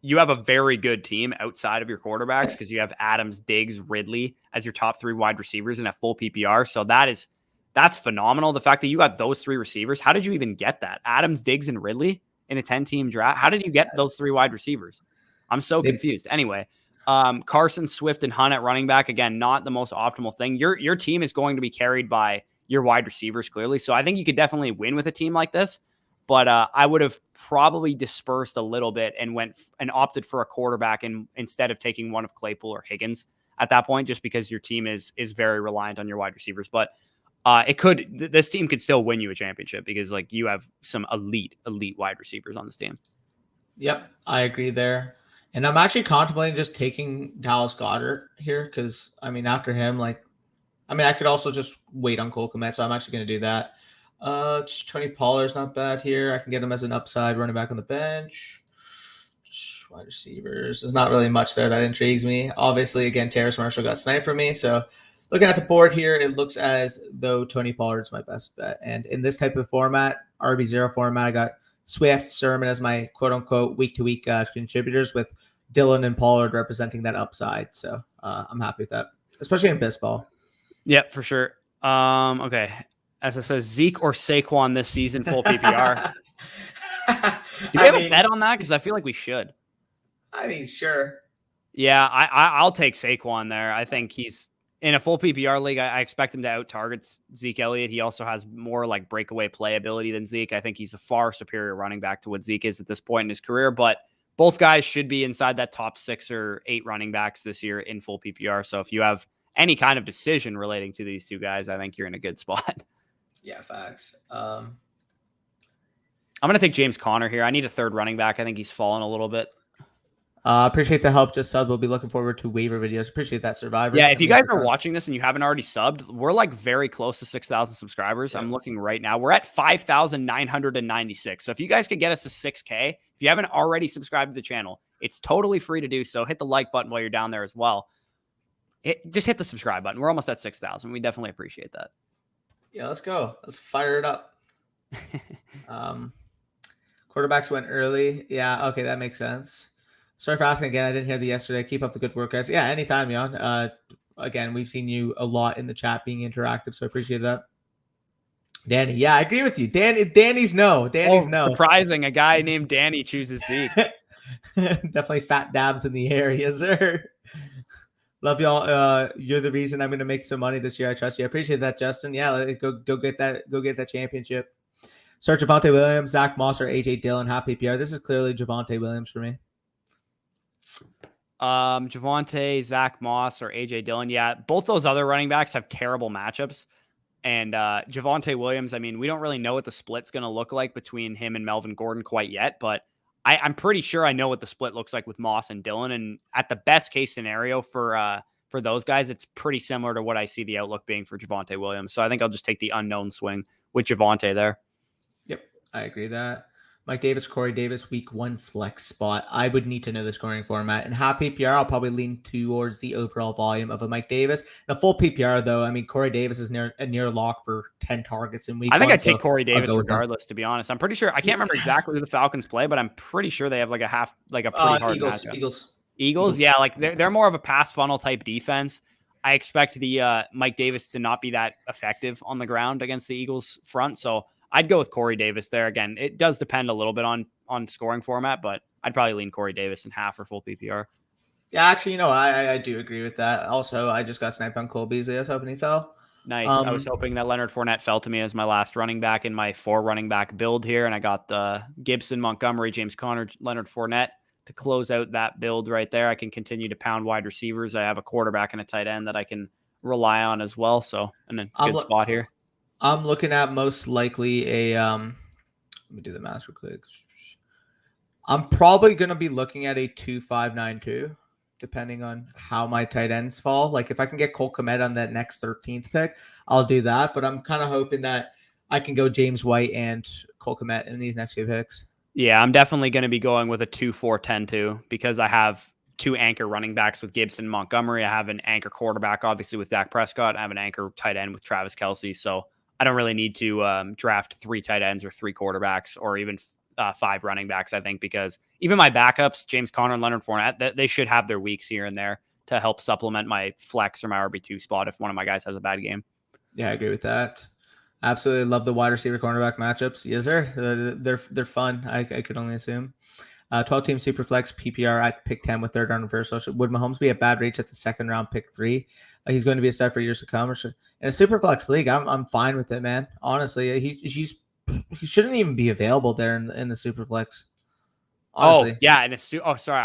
You have a very good team outside of your quarterbacks because you have Adams, Diggs, Ridley as your top 3 wide receivers in a full PPR. So that's phenomenal. The fact that you got those 3 receivers, how did you even get that? Adams, Diggs, and Ridley in a 10-team draft? How did you get those 3 wide receivers? I'm so confused. Anyway, Carson, Swift, and Hunt at running back, again, not the most optimal thing. Your team is going to be carried by your wide receivers, clearly. So I think you could definitely win with a team like this. But I would have probably dispersed a little bit and went and opted for a quarterback instead of taking one of Claypool or Higgins at that point, just because your team is very reliant on your wide receivers. But this team could still win you a championship because like you have some elite wide receivers on this team. Yep, I agree there. And I'm actually contemplating just taking Dallas Goedert here because I mean after him, I could also just wait on Cole Kmet, so I'm actually going to do that. Tony Pollard's not bad here. I can get him as an upside running back on the bench. Wide receivers. There's not really much there that intrigues me. Obviously, again, Terrace Marshall got sniped for me. So looking at the board here, it looks as though Tony Pollard's my best bet. And in this type of format, RB0 format, I got Swift, Sermon as my quote-unquote week-to-week contributors with Dylan and Pollard representing that upside. So I'm happy with that, especially in best ball. Yeah, for sure. Okay. As it says, Zeke or Saquon this season, full PPR. Do we have a bet on that? Because I feel like we should. I mean, sure. Yeah, I'll take Saquon there. I think he's in a full PPR league. I expect him to out-target Zeke Elliott. He also has more like breakaway play ability than Zeke. I think he's a far superior running back to what Zeke is at this point in his career. But both guys should be inside that top 6 or 8 running backs this year in full PPR. So if you have any kind of decision relating to these 2 guys, I think you're in a good spot. Yeah, facts. I'm going to take James Conner here. I need a 3rd running back. I think he's fallen a little bit. Appreciate the help. Just sub. We'll be looking forward to waiver videos. Appreciate that, Survivor. Yeah, if you guys are watching this and you haven't already subbed, we're like very close to 6,000 subscribers. Yeah. I'm looking right now. We're at 5,996. So if you guys could get us to 6K, if you haven't already subscribed to the channel, it's totally free to do so. Hit the like button while you're down there as well. Just hit the subscribe button. We're almost at 6,000. We definitely appreciate that. Yeah, let's go. Let's fire it up. Quarterbacks went early. Yeah, okay, that makes sense. Sorry for asking again. I didn't hear the yesterday. Keep up the good work, guys. Yeah, anytime, Jan. Again, we've seen you a lot in the chat being interactive, so I appreciate that. Danny, yeah, I agree with you. Danny's no. Surprising, a guy named Danny chooses Zeke. Definitely fat dabs in the air, yes, sir. Love y'all. You're the reason I'm going to make some money this year. I trust you. I appreciate that, Justin. Yeah, go get that. Go get that championship. Start Javonte Williams, Zach Moss, or AJ Dillon. Half PPR. This is clearly Javonte Williams for me. Javonte, Zach Moss, or AJ Dillon. Yeah, both those other running backs have terrible matchups. And Javonte Williams, I mean, we don't really know what the split's going to look like between him and Melvin Gordon quite yet, but I'm pretty sure I know what the split looks like with Moss and Dillon. And at the best case scenario for those guys, it's pretty similar to what I see the outlook being for Javonte Williams. So I think I'll just take the unknown swing with Javonte there. Yep, I agree that. Mike Davis, Corey Davis, week 1 flex spot. I would need to know the scoring format. And half PPR, I'll probably lean towards the overall volume of a Mike Davis. In a full PPR, though, I mean, Corey Davis is a near lock for 10 targets in week 1. I think I'd take Corey Davis regardless, to be honest. I'm pretty sure, I can't remember exactly who the Falcons play, but I'm pretty sure they have like a pretty hard matchup. Eagles. Eagles, yeah, like they're more of a pass funnel type defense. I expect the Mike Davis to not be that effective on the ground against the Eagles front. So I'd go with Corey Davis there. Again, it does depend a little bit on scoring format, but I'd probably lean Corey Davis in half or full PPR. Yeah, actually, I do agree with that. Also, I just got sniped on Cole Beasley. I was hoping he fell. Nice. I was hoping that Leonard Fournette fell to me as my last running back in my 4 running back build here, and I got Gibson, Montgomery, James Conner, Leonard Fournette to close out that build right there. I can continue to pound wide receivers. I have a quarterback and a tight end that I can rely on as well. So, and a good spot here. I'm looking at most likely a let me do the math real quick. I'm probably going to be looking at a 2-5-9-2, depending on how my tight ends fall. Like if I can get Cole Kmet on that next 13th pick, I'll do that. But I'm kind of hoping that I can go James White and Cole Kmet in these next few picks. Yeah, I'm definitely going to be going with a 2-4-10-2 because I have 2 anchor running backs with Gibson and Montgomery. I have an anchor quarterback, obviously, with Dak Prescott. I have an anchor tight end with Travis Kelce. So I don't really need to draft 3 tight ends or 3 quarterbacks or even 5 running backs, I think, because even my backups, James Conner and Leonard Fournette, they should have their weeks here and there to help supplement my flex or my RB2 spot if one of my guys has a bad game. Yeah, I agree with that. Absolutely love the wide receiver cornerback matchups. Yes, sir. They're fun. I could only assume. 12-team super flex PPR at pick 10 with third round reversal. Would Mahomes be a bad reach at the second round pick 3? He's going to be a star for years to come. In a super flex league, I'm fine with it, man. Honestly, he shouldn't even be available there in the super flex. Honestly. Oh yeah, I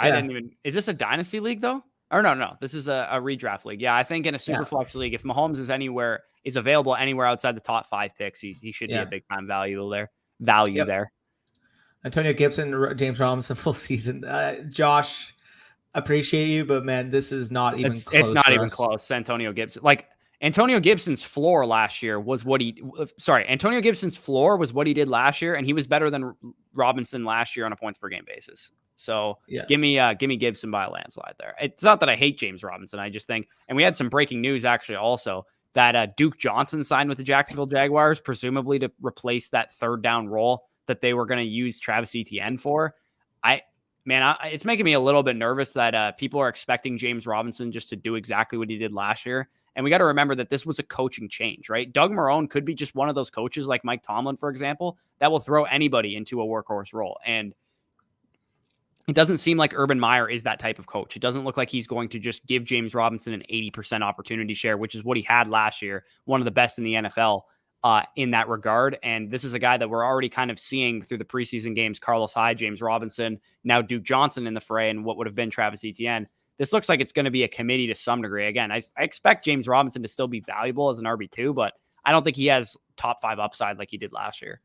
didn't even. Is this a dynasty league though? Or no, this is a redraft league. Yeah, I think in a super flex league, if Mahomes is available anywhere outside the top 5 picks, he should be a big time value there. Antonio Gibson, James Robinson, full season. Josh, appreciate you, but man, this is not even close. It's not even close. Antonio Gibson, Antonio Gibson's floor last year was Antonio Gibson's floor was what he did last year, and he was better than Robinson last year on a points per game basis. So give me Gibson by a landslide there. It's not that I hate James Robinson. I just think, and we had some breaking news actually also that Duke Johnson signed with the Jacksonville Jaguars, presumably to replace that third down role that they were going to use Travis Etienne for. It's making me a little bit nervous that people are expecting James Robinson just to do exactly what he did last year. And we got to remember that this was a coaching change, right? Doug Marrone could be just one of those coaches like Mike Tomlin, for example, that will throw anybody into a workhorse role. And it doesn't seem like Urban Meyer is that type of coach. It doesn't look like he's going to just give James Robinson an 80% opportunity share, which is what he had last year, one of the best in the NFL in that regard. And this is a guy that we're already kind of seeing through the preseason games, Carlos Hyde, James Robinson, now Duke Johnson in the fray, and what would have been Travis Etienne. This looks like it's going to be a committee to some degree. Again, I expect James Robinson to still be valuable as an RB2, but I don't think he has top 5 upside like he did last year.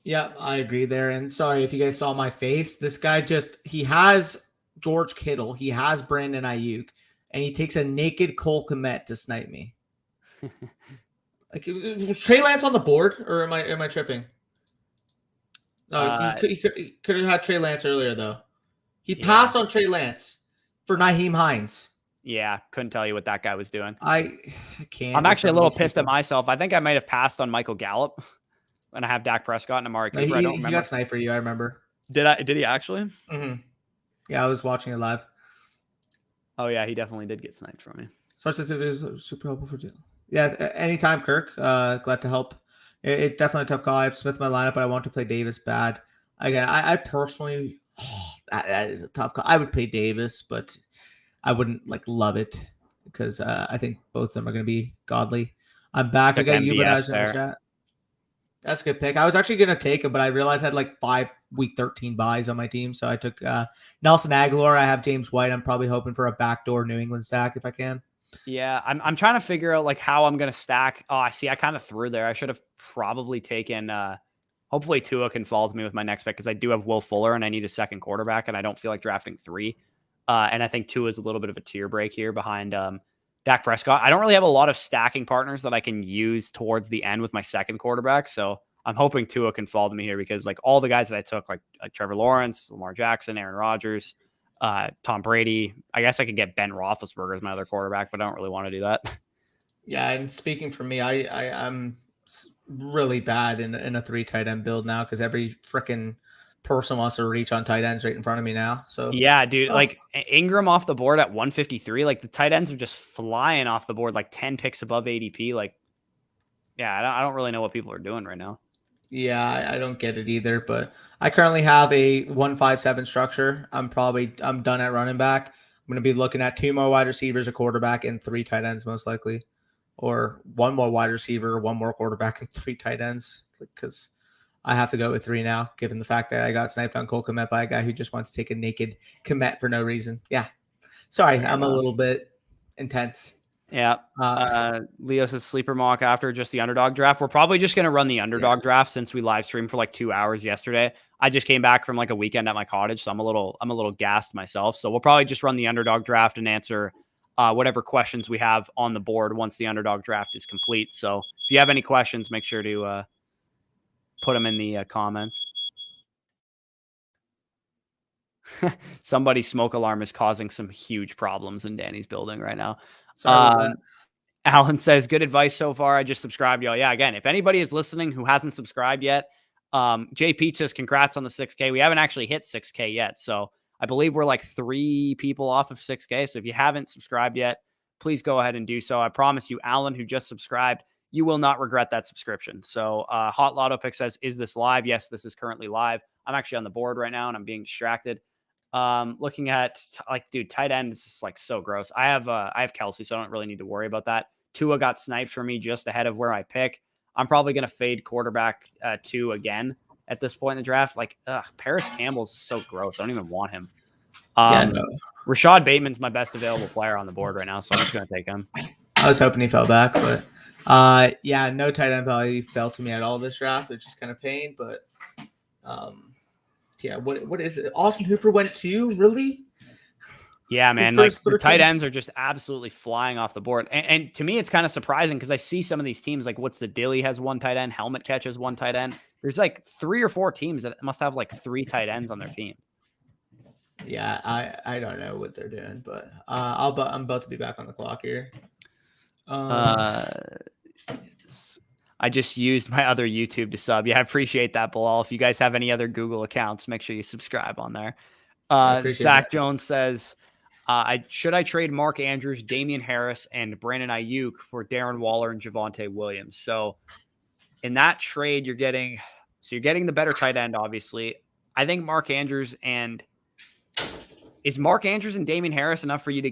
Yeah, I agree there. And sorry if you guys saw my face. This guy he has George Kittle, he has Brandon Ayuk, and he takes a naked Cole Kmet to snipe me. Was Trey Lance on the board, or am I tripping? No, he could have had Trey Lance earlier though. He passed on Trey Lance for Nyheim Hines. Yeah, couldn't tell you what that guy was doing. I can't. I'm actually a little pissed at myself. I think I might have passed on Michael Gallup. And I have Dak Prescott and Amari Cooper. I don't remember. He got sniped for you, I remember. Did he actually? Mm-hmm. Yeah, I was watching it live. Oh, yeah, he definitely did get sniped from me. So it's super helpful for you. Yeah, anytime, Kirk. Glad to help. It's definitely a tough call. I have Smith in my lineup, but I want to play Davis bad. Again, I personally, that is a tough call. I would play Davis, but I wouldn't love it because I think both of them are going to be godly. I'm back. I got Ubenize in the chat. That's a good pick. I was actually going to take him, but I realized I had 5 week 13 buys on my team. So I took Nelson Aguilar. I have James White. I'm probably hoping for a backdoor New England stack if I can. Yeah, I'm trying to figure out how I'm going to stack. Oh, I see. I kind of threw there. I should have probably taken hopefully Tua can fall to me with my next pick because I do have Will Fuller and I need a second quarterback and I don't feel like drafting 3. And I think Tua is a little bit of a tier break here behind Dak Prescott. I don't really have a lot of stacking partners that I can use towards the end with my second quarterback. So I'm hoping Tua can fall to me here because all the guys that I took, like Trevor Lawrence, Lamar Jackson, Aaron Rodgers, Tom Brady, I guess I could get Ben Roethlisberger as my other quarterback, but I don't really want to do that. Yeah. And speaking for me, I'm really bad in a 3 tight end build now because every freaking person wants to reach on tight ends right in front of me now. So yeah, dude, like Ingram off the board at 153. Like the tight ends are just flying off the board, like 10 picks above ADP. Like, yeah, I don't really know what people are doing right now. yeah, I don't get it either. But I currently have a 1-5-7 structure. I'm done at running back. I'm going to be looking at 2 more wide receivers, a quarterback, and 3 tight ends most likely, or 1 more wide receiver, 1 more quarterback, and 3 tight ends because I have to go with 3 now, given the fact that I got sniped on Cole Kmet by a guy who just wants to take a naked Kmet for no reason. Yeah. Sorry, Fair I'm enough. a little bit intense. Yeah. Leo says sleeper mock after just the underdog draft. We're probably just going to run the underdog draft since we live streamed for like 2 hours yesterday. I just came back from like a weekend at my cottage, so I'm a little gassed myself. So we'll probably just run the underdog draft and answer whatever questions we have on the board once the underdog draft is complete. So if you have any questions, make sure to put them in the comments. Somebody's smoke alarm is causing some huge problems in Danny's building right now. Sorry about that. Alan says, good advice so far. I just subscribed, y'all. Yeah, again, if anybody is listening who hasn't subscribed yet, JP says, congrats on the 6K. We haven't actually hit 6K yet. So I believe we're like 3 people off of 6K. So if you haven't subscribed yet, please go ahead and do so. I promise you, Alan, who just subscribed, you will not regret that subscription. So Hot Lotto Pick says, is this live? Yes, this is currently live. I'm actually on the board right now and I'm being distracted. Looking at dude, tight end is just like so gross. I have Kelsey, so I don't really need to worry about that. Tua got sniped for me just ahead of where I pick. I'm probably going to fade quarterback 2 again at this point in the draft. Like, Paris Campbell's so gross. I don't even want him. Rashad Bateman's my best available player on the board right now, so I'm just going to take him. I was hoping he fell back, but no tight end value fell to me at all this draft, which is kind of pain, but yeah, what is it? Austin Hooper went 2, really? Yeah, man. Like the tight ends are just absolutely flying off the board. And to me, it's kind of surprising because I see some of these teams like what's the Dilly has 1 tight end, Helmet Catch has 1 tight end. There's like 3 or 4 teams that must have like 3 tight ends on their team. Yeah, I don't know what they're doing, but I'm about to be back on the clock here. I just used my other YouTube to sub. Yeah, I appreciate that, Bilal. If you guys have any other Google accounts, make sure you subscribe on there. Zach Jones says, should I trade Mark Andrews, Damian Harris, and Brandon Ayuk for Darren Waller and Javonte Williams? So in that trade, you're getting the better tight end, obviously. I think Mark Andrews and Damian Harris enough for you to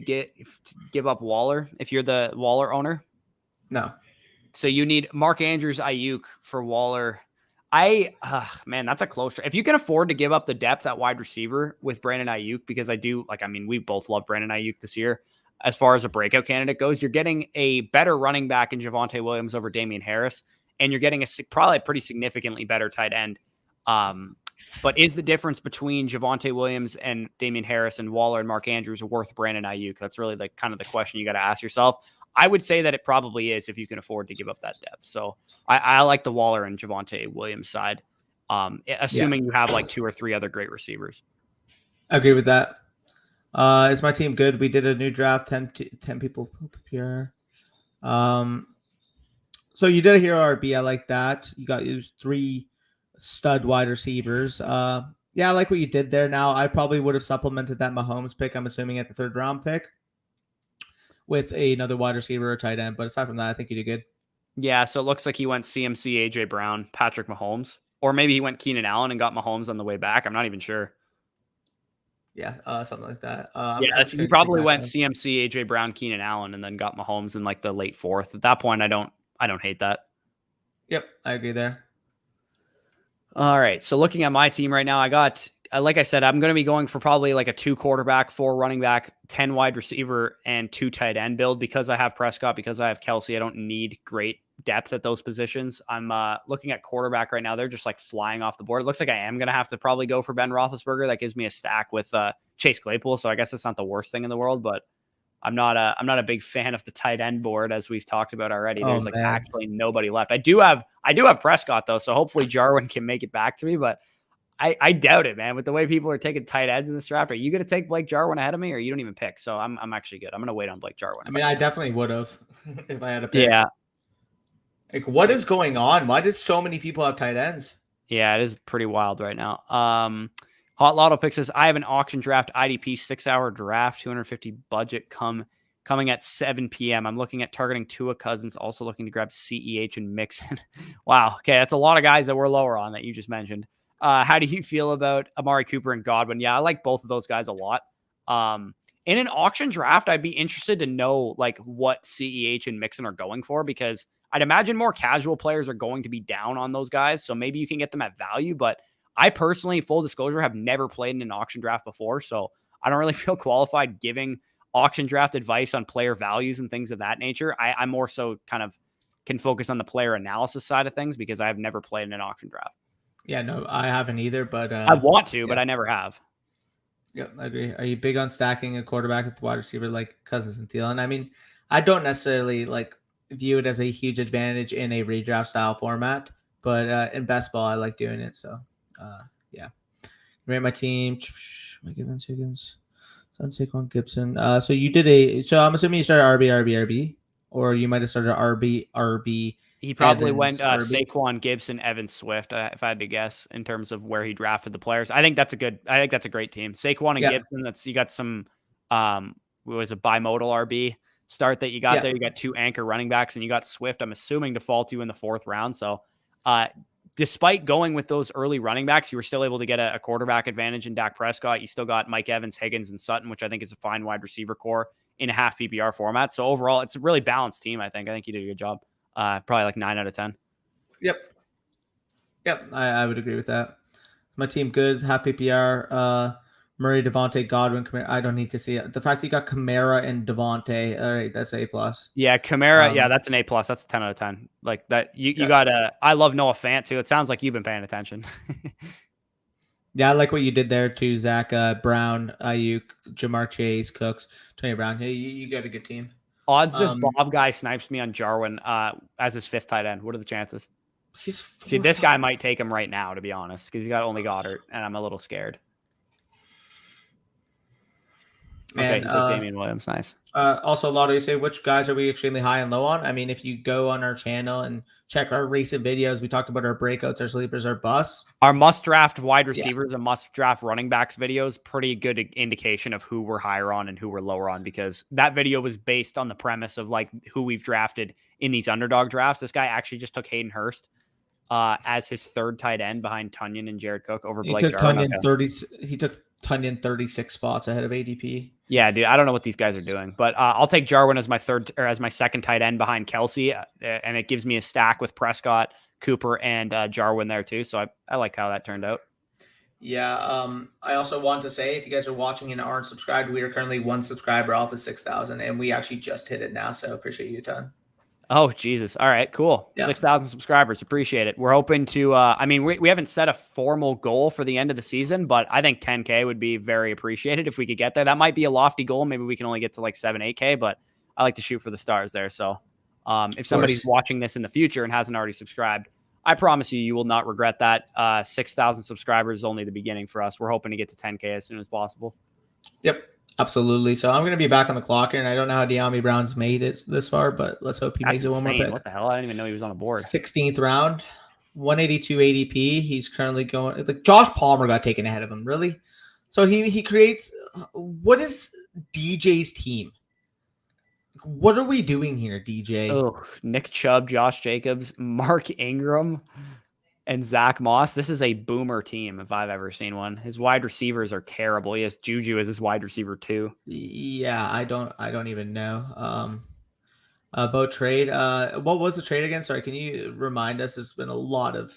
give up Waller if you're the Waller owner? No. So you need Mark Andrews, Ayuk for Waller. Man, that's a close trade. If you can afford to give up the depth at wide receiver with Brandon Ayuk, because we both love Brandon Ayuk this year. As far as a breakout candidate goes, you're getting a better running back in Javonte Williams over Damian Harris, and you're getting probably a pretty significantly better tight end. But is the difference between Javonte Williams and Damian Harris and Waller and Mark Andrews worth Brandon Ayuk? That's really the question you got to ask yourself. I would say that it probably is if you can afford to give up that depth. So I like the Waller and Javonte Williams side, assuming you have like 2 or 3 other great receivers. I agree with that. Is my team good? We did a new draft, 10 people here. So you did a hero RB. I like that. You got 3 stud wide receivers. Yeah, I like what you did there. Now, I probably would have supplemented that Mahomes pick, I'm assuming, at the 3rd round pick with another wide receiver or tight end. But aside from that, I think you did good. Yeah, so it looks like he went CMC, AJ Brown, Patrick Mahomes. Or maybe he went Keenan Allen and got Mahomes on the way back. I'm not even sure. Yeah, something like that. He probably went CMC, AJ Brown, Keenan Allen, and then got Mahomes in like the late 4th. At that point, I don't hate that. Yep, I agree there. All right, so looking at my team right now, I got, like I said, I'm going to be going for probably like a 2 quarterback, 4 running back, 10 wide receiver, and 2 tight end build because I have Prescott, because I have Kelsey. I don't need great depth at those positions. I'm looking at quarterback right now. They're just like flying off the board. It looks like I am going to have to probably go for Ben Roethlisberger. That gives me a stack with Chase Claypool, so I guess it's not the worst thing in the world, but I'm not a big fan of the tight end board, as we've talked about already. There's actually nobody left. I do have Prescott though, so hopefully Jarwin can make it back to me, but I doubt it, man. With the way people are taking tight ends in this draft, are you going to take Blake Jarwin ahead of me, or you don't even pick? So I'm actually good. I'm going to wait on Blake Jarwin. I mean, I definitely would have if I had a pick. Yeah. Like, what is going on? Why did so many people have tight ends? Yeah, it is pretty wild right now. Hot Lotto Pick says, I have an auction draft IDP 6-hour draft, 250 budget coming at 7 p.m. I'm looking at targeting Tua Cousins, also looking to grab CEH and Mixon. Wow. Okay, that's a lot of guys that we're lower on that you just mentioned. How do you feel about Amari Cooper and Godwin? Yeah, I like both of those guys a lot. In an auction draft, I'd be interested to know like what CEH and Mixon are going for, because I'd imagine more casual players are going to be down on those guys. So maybe you can get them at value. But I personally, full disclosure, have never played in an auction draft before. So I don't really feel qualified giving auction draft advice on player values and things of that nature. I more so kind of can focus on the player analysis side of things because I've never played in an auction draft. Yeah, no, I haven't either, but I want to, but I never have. Yep, I agree. Are you big on stacking a quarterback with wide receiver like Cousins and Thielen? I mean, I don't necessarily like view it as a huge advantage in a redraft style format, but in best ball, I like doing it. So, yeah. Rate my team. My Givens, Higgins, Saquon Gibson. So you did so I'm assuming you started RB, or you might have started RB. He probably Evans, went Saquon, Gibson, Evans, Swift, if I had to guess, in terms of where he drafted the players. I think that's a great team. Saquon and Gibson, you got some what was a bimodal RB start that you got there. You got 2 anchor running backs, and you got Swift, I'm assuming, to fall to you in the 4th round. So despite going with those early running backs, you were still able to get a quarterback advantage in Dak Prescott. You still got Mike Evans, Higgins, and Sutton, which I think is a fine wide receiver core in a half PPR format. So overall, it's a really balanced team, I think. I think you did a good job. Probably like 9 out of 10. Yep. I would agree with that. My team good, half PPR. Murray, Devontae, Godwin, Kamara. I don't need to see it. The fact that you got Kamara and Devontae, all right, that's A+. Yeah, Kamara, that's an A+. That's a 10 out of 10. Like that, you got I love Noah Fant too. It sounds like you've been paying attention. Yeah, I like what you did there too, Zach. Brown, Ayuke, Jamar Chase, Cooks, Tony Brown. Hey, you got a good team. Odds this Bob guy snipes me on Jarwin as his 5th tight end. What are the chances? Dude, this guy might take him right now, to be honest, because he got only Goddard, and I'm a little scared. Okay, Damian Williams, nice. Also, Lotto, you say, which guys are we extremely high and low on? I mean, if you go on our channel and check our recent videos, we talked about our breakouts, our sleepers, our busts. Our must-draft wide receivers and must-draft running backs videos, pretty good indication of who we're higher on and who we're lower on, because that video was based on the premise of like who we've drafted in these underdog drafts. This guy actually just took Hayden Hurst as his 3rd tight end behind Tunyon and Jared Cook over Blake Jarwin. He took Tunyon 36 spots ahead of ADP. Yeah, dude, I don't know what these guys are doing, but I'll take Jarwin as my 2nd tight end behind Kelsey, and it gives me a stack with Prescott, Cooper, and Jarwin there too. So I like how that turned out. Yeah, I also want to say, if you guys are watching and aren't subscribed, we are currently 1 subscriber off of 6,000, and we actually just hit it now, so appreciate you a ton. Oh, Jesus. All right, cool. Yeah. 6,000 subscribers. Appreciate it. We're hoping to, we haven't set a formal goal for the end of the season, but I think 10K would be very appreciated if we could get there. That might be a lofty goal. Maybe we can only get to like 7, 8K, but I like to shoot for the stars there. So if somebody's watching this in the future and hasn't already subscribed, I promise you will not regret that. 6,000 subscribers is only the beginning for us. We're hoping to get to 10K as soon as possible. Yep. Absolutely. So I'm going to be back on the clock here, and I don't know how Deontay Brown's made it this far, but let's hope he makes it one more pick. What the hell? I didn't even know he was on the board. 16th round, 182 ADP. He's currently going. Like Josh Palmer got taken ahead of him. Really? So he creates. What is DJ's team? What are we doing here, DJ? Oh, Nick Chubb, Josh Jacobs, Mark Ingram, and Zach Moss. This is a boomer team if I've ever seen one. His wide receivers are terrible. He has Juju as his wide receiver too. Yeah, I don't even know. About trade. What was the trade again? Sorry, can you remind us? There's been a lot of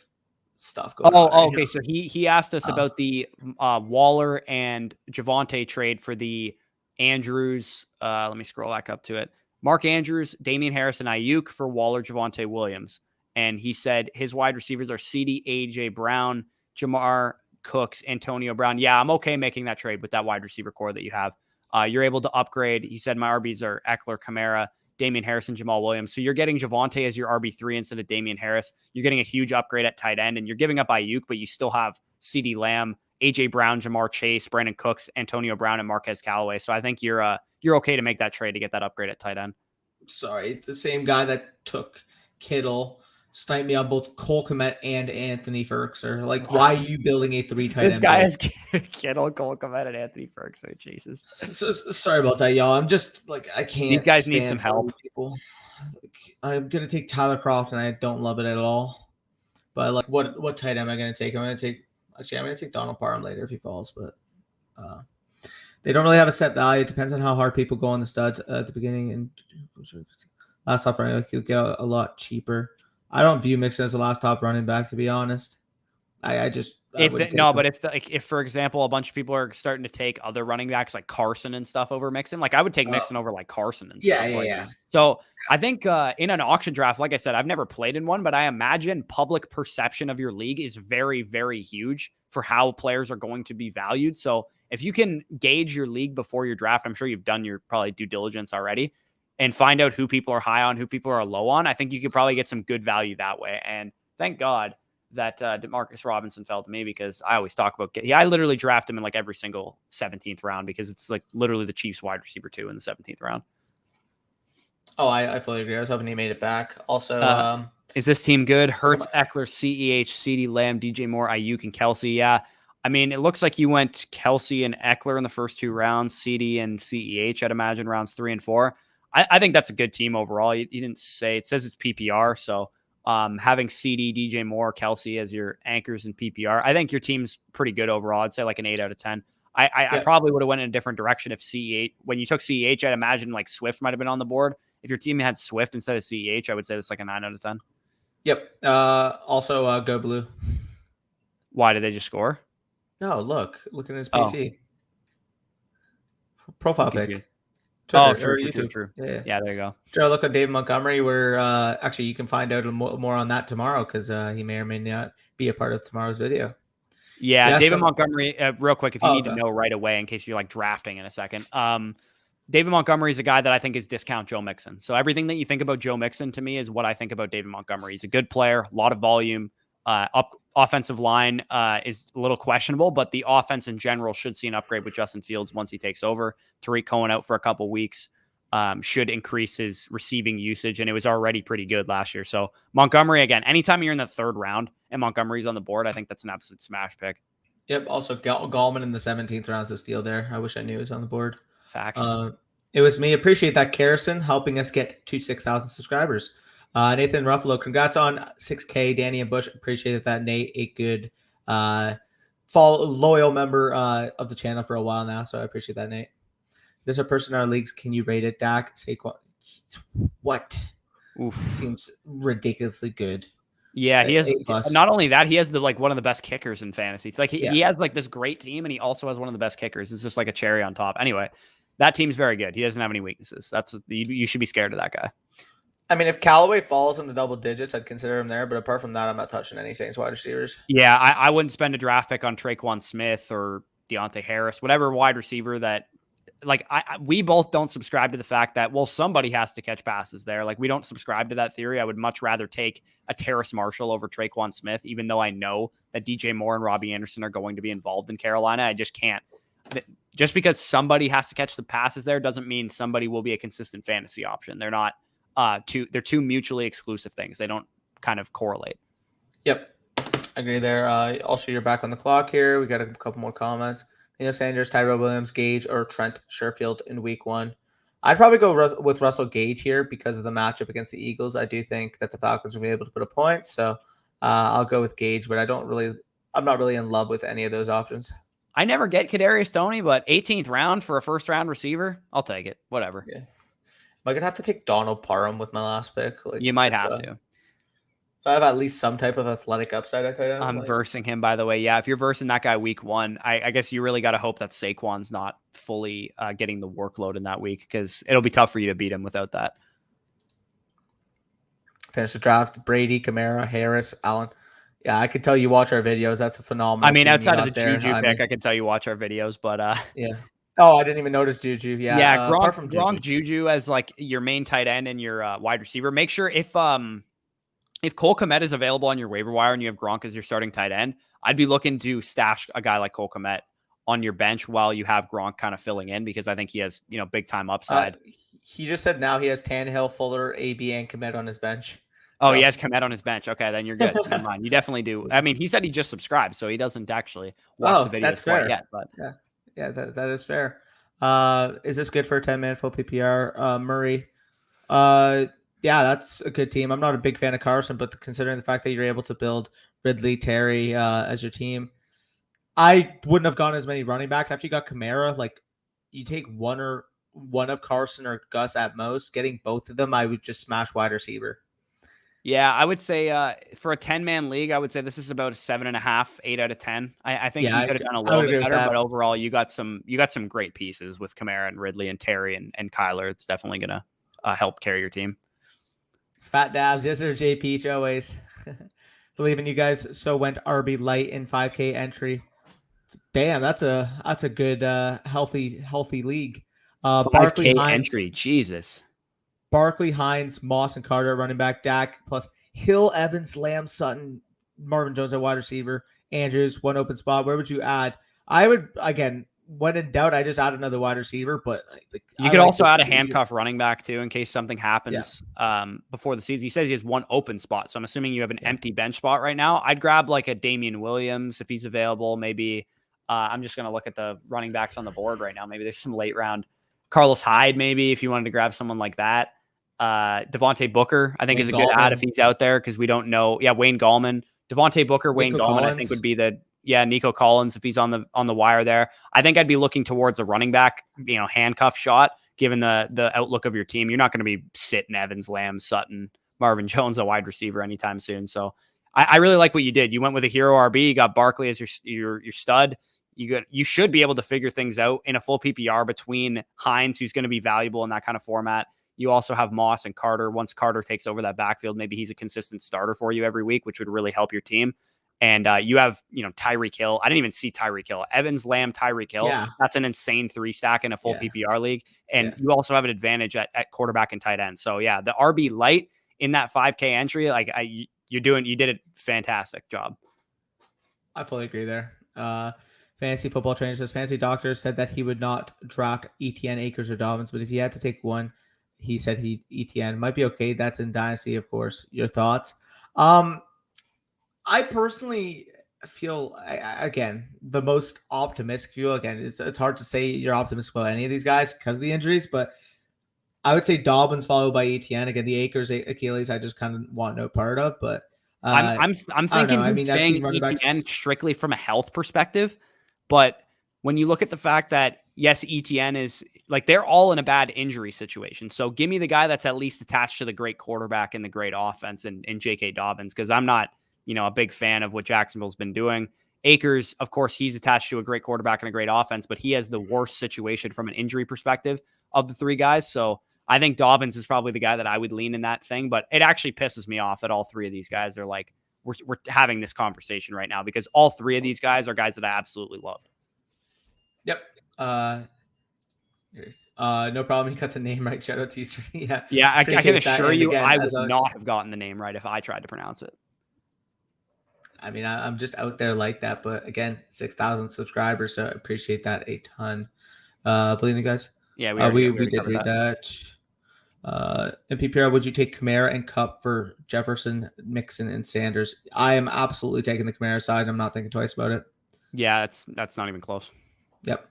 stuff going on. Oh, okay. So he asked us about the Waller and Javonte trade for the Andrews. Let me scroll back up to it. Mark Andrews, Damian Harris, and Ayuke for Waller, Javonte Williams. And he said his wide receivers are CD, AJ Brown, Jamar Cooks, Antonio Brown. Yeah, I'm okay making that trade with that wide receiver core that you have. You're able to upgrade. He said my RBs are Eckler, Kamara, Damian Harris, and Jamal Williams. So you're getting Javonte as your RB3 instead of Damian Harris. You're getting a huge upgrade at tight end, and you're giving up Ayuke, but you still have CD Lamb, AJ Brown, Jamar Chase, Brandon Cooks, Antonio Brown, and Marquez Callaway. So I think you're okay to make that trade to get that upgrade at tight end. Sorry, the same guy that took Kittle snipe me on both Cole Kmet and Anthony Ferguson. Like, why are you building a 3 tight This end guy build? is Kittle, Cole Kmet, and Anthony Ferguson. Jesus. Sorry about that, y'all. I'm just like, I can't. These guys need stand some help. these people. Like, I'm gonna take Tyler Croft, and I don't love it at all. But like, what tight end am I gonna take? I'm gonna take Donald Parham later if he falls, but they don't really have a set value. It depends on how hard people go on the studs at the beginning. And last top running back, he'll get a lot cheaper. I don't view Mixon as the last top running back, to be honest. If for example, a bunch of people are starting to take other running backs like Carson and stuff over Mixon, like I would take Mixon over like Carson and stuff. Yeah. So I think in an auction draft, like I said, I've never played in one, but I imagine public perception of your league is very, very huge for how players are going to be valued. So if you can gauge your league before your draft, I'm sure you've done your probably due diligence already and find out who people are high on, who people are low on. I think you could probably get some good value that way. And thank God that Demarcus Robinson fell to me, because I always talk about, I literally draft him in like every single 17th round, because it's like literally the Chiefs wide receiver 2 in the 17th round. Oh, I fully agree. I was hoping he made it back. Also, is this team good? Hurts, Eckler, CEH, CeeDee Lamb, DJ Moore, Ayuke, and Kelsey. Yeah. I mean, it looks like you went Kelsey and Eckler in the first 2 rounds, CD and CEH, I'd imagine rounds 3 and 4. I think that's a good team overall. You didn't say, it says it's PPR. So having CD, DJ Moore, Kelsey as your anchors in PPR, I think your team's pretty good overall. I'd say like an 8 out of 10. I probably would have went in a different direction if CEH, when you took CEH, I'd imagine like Swift might've been on the board. If your team had Swift instead of CEH, I would say it's like a 9 out of 10. Yep. Also, go blue. Why did they just score? No, look at his PC. Profile pic. True. Yeah, there you go. Try to look at David Montgomery. Where actually you can find out more on that tomorrow, because he may or may not be a part of tomorrow's video. Yeah, David Montgomery. Real quick, if you need to know right away, in case you're like drafting in a second. David Montgomery is a guy that I think is discount Joe Mixon. So everything that you think about Joe Mixon to me is what I think about David Montgomery. He's a good player, a lot of volume. Offensive line is a little questionable, but the offense in general should see an upgrade with Justin Fields once he takes over. Tariq Cohen out for a couple weeks should increase his receiving usage, and it was already pretty good last year. So Montgomery, again, anytime you're in the 3rd round and Montgomery's on the board, I think that's an absolute smash pick. Yep. Also, Gallman in the 17th round is a steal there. I wish I knew he was on the board. Facts. It was me. Appreciate that, Carrison, helping us get to 6,000 subscribers. Nathan Ruffalo, congrats on 6K. Danny and Bush, appreciated that. Nate, a good loyal member of the channel for a while now, so I appreciate that, Nate. There's a person in our leagues. Can you rate it, Dak? Saquon. What? Oof. Seems ridiculously good. Yeah, he has. Not only that, he has one of the best kickers in fantasy. It's like he has like this great team, and he also has one of the best kickers. It's just like a cherry on top. Anyway, that team's very good. He doesn't have any weaknesses. You should be scared of that guy. I mean, if Callaway falls in the double digits, I'd consider him there. But apart from that, I'm not touching any Saints wide receivers. Yeah, I wouldn't spend a draft pick on Traquan Smith or Deontay Harris, whatever wide receiver that. Like we both don't subscribe to the fact that, well, somebody has to catch passes there. Like we don't subscribe to that theory. I would much rather take a Terrace Marshall over Traquan Smith, even though I know that DJ Moore and Robbie Anderson are going to be involved in Carolina. I just can't. Just because somebody has to catch the passes there doesn't mean somebody will be a consistent fantasy option. They're not they're two mutually exclusive things. They don't kind of correlate. Yep. I agree there. Also, you're back on the clock here. We got a couple more comments. Sanders, Tyrell Williams, Gage, or Trent Sherfield in week 1. I'd probably go with Russell Gage here because of the matchup against the Eagles. I do think that the Falcons will be able to put a point, so I'll go with Gage, but I'm not really in love with any of those options. I never get Kadarius Toney, but 18th round for a first-round receiver, I'll take it. Whatever. Yeah. Am I gonna have to take Donald Parham with my last pick? You might have to. I have at least some type of athletic upside. I'm versing him, by the way. Yeah, if you're versing that guy week 1, I guess you really got to hope that Saquon's not fully getting the workload in that week, because it'll be tough for you to beat him without that. Finish the draft: Brady, Kamara, Harris, Allen. Yeah, I could tell you watch our videos. That's a phenomenal. I mean, outside of the Juju pick, I could tell you watch our videos, but yeah. Oh, I didn't even notice Juju. Yeah, yeah. Gronk Juju as like your main tight end and your wide receiver. Make sure if Cole Kmet is available on your waiver wire and you have Gronk as your starting tight end, I'd be looking to stash a guy like Cole Kmet on your bench while you have Gronk kind of filling in, because I think he has, big time upside. He just said now he has Tannehill, Fuller, AB, and Kmet on his bench. Oh, So, he has Komet on his bench. Okay, then you're good. Never mind. You definitely do. I mean, he said he just subscribed, so he doesn't actually watch the videos that's quite fair. yet. But Yeah, that is fair. Is this good for a 10-man full PPR? Murray. Yeah, that's a good team. I'm not a big fan of Carson, but considering the fact that you're able to build Ridley, Terry as your team, I wouldn't have gone as many running backs after you got Kamara. Like, you take one of Carson or Gus at most. Getting both of them, I would just smash wide receiver. yeah, I would say for a 10-man league, I would say this is about a 7.5, 8 out of 10. I think Yeah, you could have done a I little would bit agree with better, that. but overall, you got some great pieces with Kamara and Ridley and Terry and Kyler. It's definitely gonna help carry your team. Fat dabs, yes sir, J Peach always. Believe in you guys. So went RB light in 5K entry. Damn, that's a good healthy league. Barkley 5K Hines, entry, Jesus. Moss, and Carter running back. Dak plus Hill, Evans, Lamb, Sutton, Marvin Jones at wide receiver. Andrews, one open spot. Where would you add? I would, again, when in doubt, I just add another wide receiver. But You could also add a handcuff running back too in case something happens before the season. He says he has one open spot, so I'm assuming you have an empty bench spot right now. I'd grab like a Damian Williams if he's available. Maybe I'm just going to look at the running backs on the board right now. Maybe there's some late round Carlos Hyde. Maybe if you wanted to grab someone like that. Devontae Booker, I think, is a good add if he's out there because we don't know. Yeah, Wayne Gallman, Devontae Booker, Wayne Gallman, I think would be Nico Collins if he's on the wire there. I think I'd be looking towards a running back, handcuff shot. Given the outlook of your team, you're not going to be sitting Evans, Lamb, Sutton, Marvin Jones, a wide receiver anytime soon. So I really like what you did. You went with a hero RB. You got Barkley as your stud. You should be able to figure things out in a full PPR between Hines, who's going to be valuable in that kind of format. You also have Moss and Carter. Once Carter takes over that backfield, maybe he's a consistent starter for you every week, which would really help your team. And you have, Tyreek Hill. I didn't even see Tyreek Hill. Evans, Lamb, Tyreek Hill. Yeah. That's an insane 3-stack in a full PPR league. And you also have an advantage at quarterback and tight end. So yeah, the RB light in that 5K entry, you did a fantastic job. I fully agree there. Fantasy Football Trainer says Fantasy Doctor said that he would not draft ETN, Akers, or Dobbins, but if he had to take one, he said ETN might be okay. That's in Dynasty, of course. Your thoughts? I personally feel, again, the most optimistic view. Again, it's hard to say you're optimistic about any of these guys because of the injuries, but I would say Dobbins followed by ETN. Again, the Akers, Achilles, I just kind of want no part of. But I'm thinking he's saying ETN strictly from a health perspective, but when you look at the fact that yes, ETN is they're all in a bad injury situation. So give me the guy that's at least attached to the great quarterback and the great offense in J.K. Dobbins, because I'm not a big fan of what Jacksonville's been doing. Akers, of course, he's attached to a great quarterback and a great offense, but he has the worst situation from an injury perspective of the three guys. So I think Dobbins is probably the guy that I would lean in that thing, but it actually pisses me off that all three of these guys are we're having this conversation right now because all three of these guys are guys that I absolutely love. Yep. No problem. You got the name right. Shout out to you. Yeah. I can assure you, I would not have gotten the name right if I tried to pronounce it. I mean, I'm just out there like that, but again, 6,000 subscribers, so I appreciate that a ton. Believe me, guys. Yeah, we did read that. In PPR, would you take Kamara and Kupp for Jefferson, Mixon, and Sanders? I am absolutely taking the Kamara side. I'm not thinking twice about it. Yeah, that's not even close. Yep.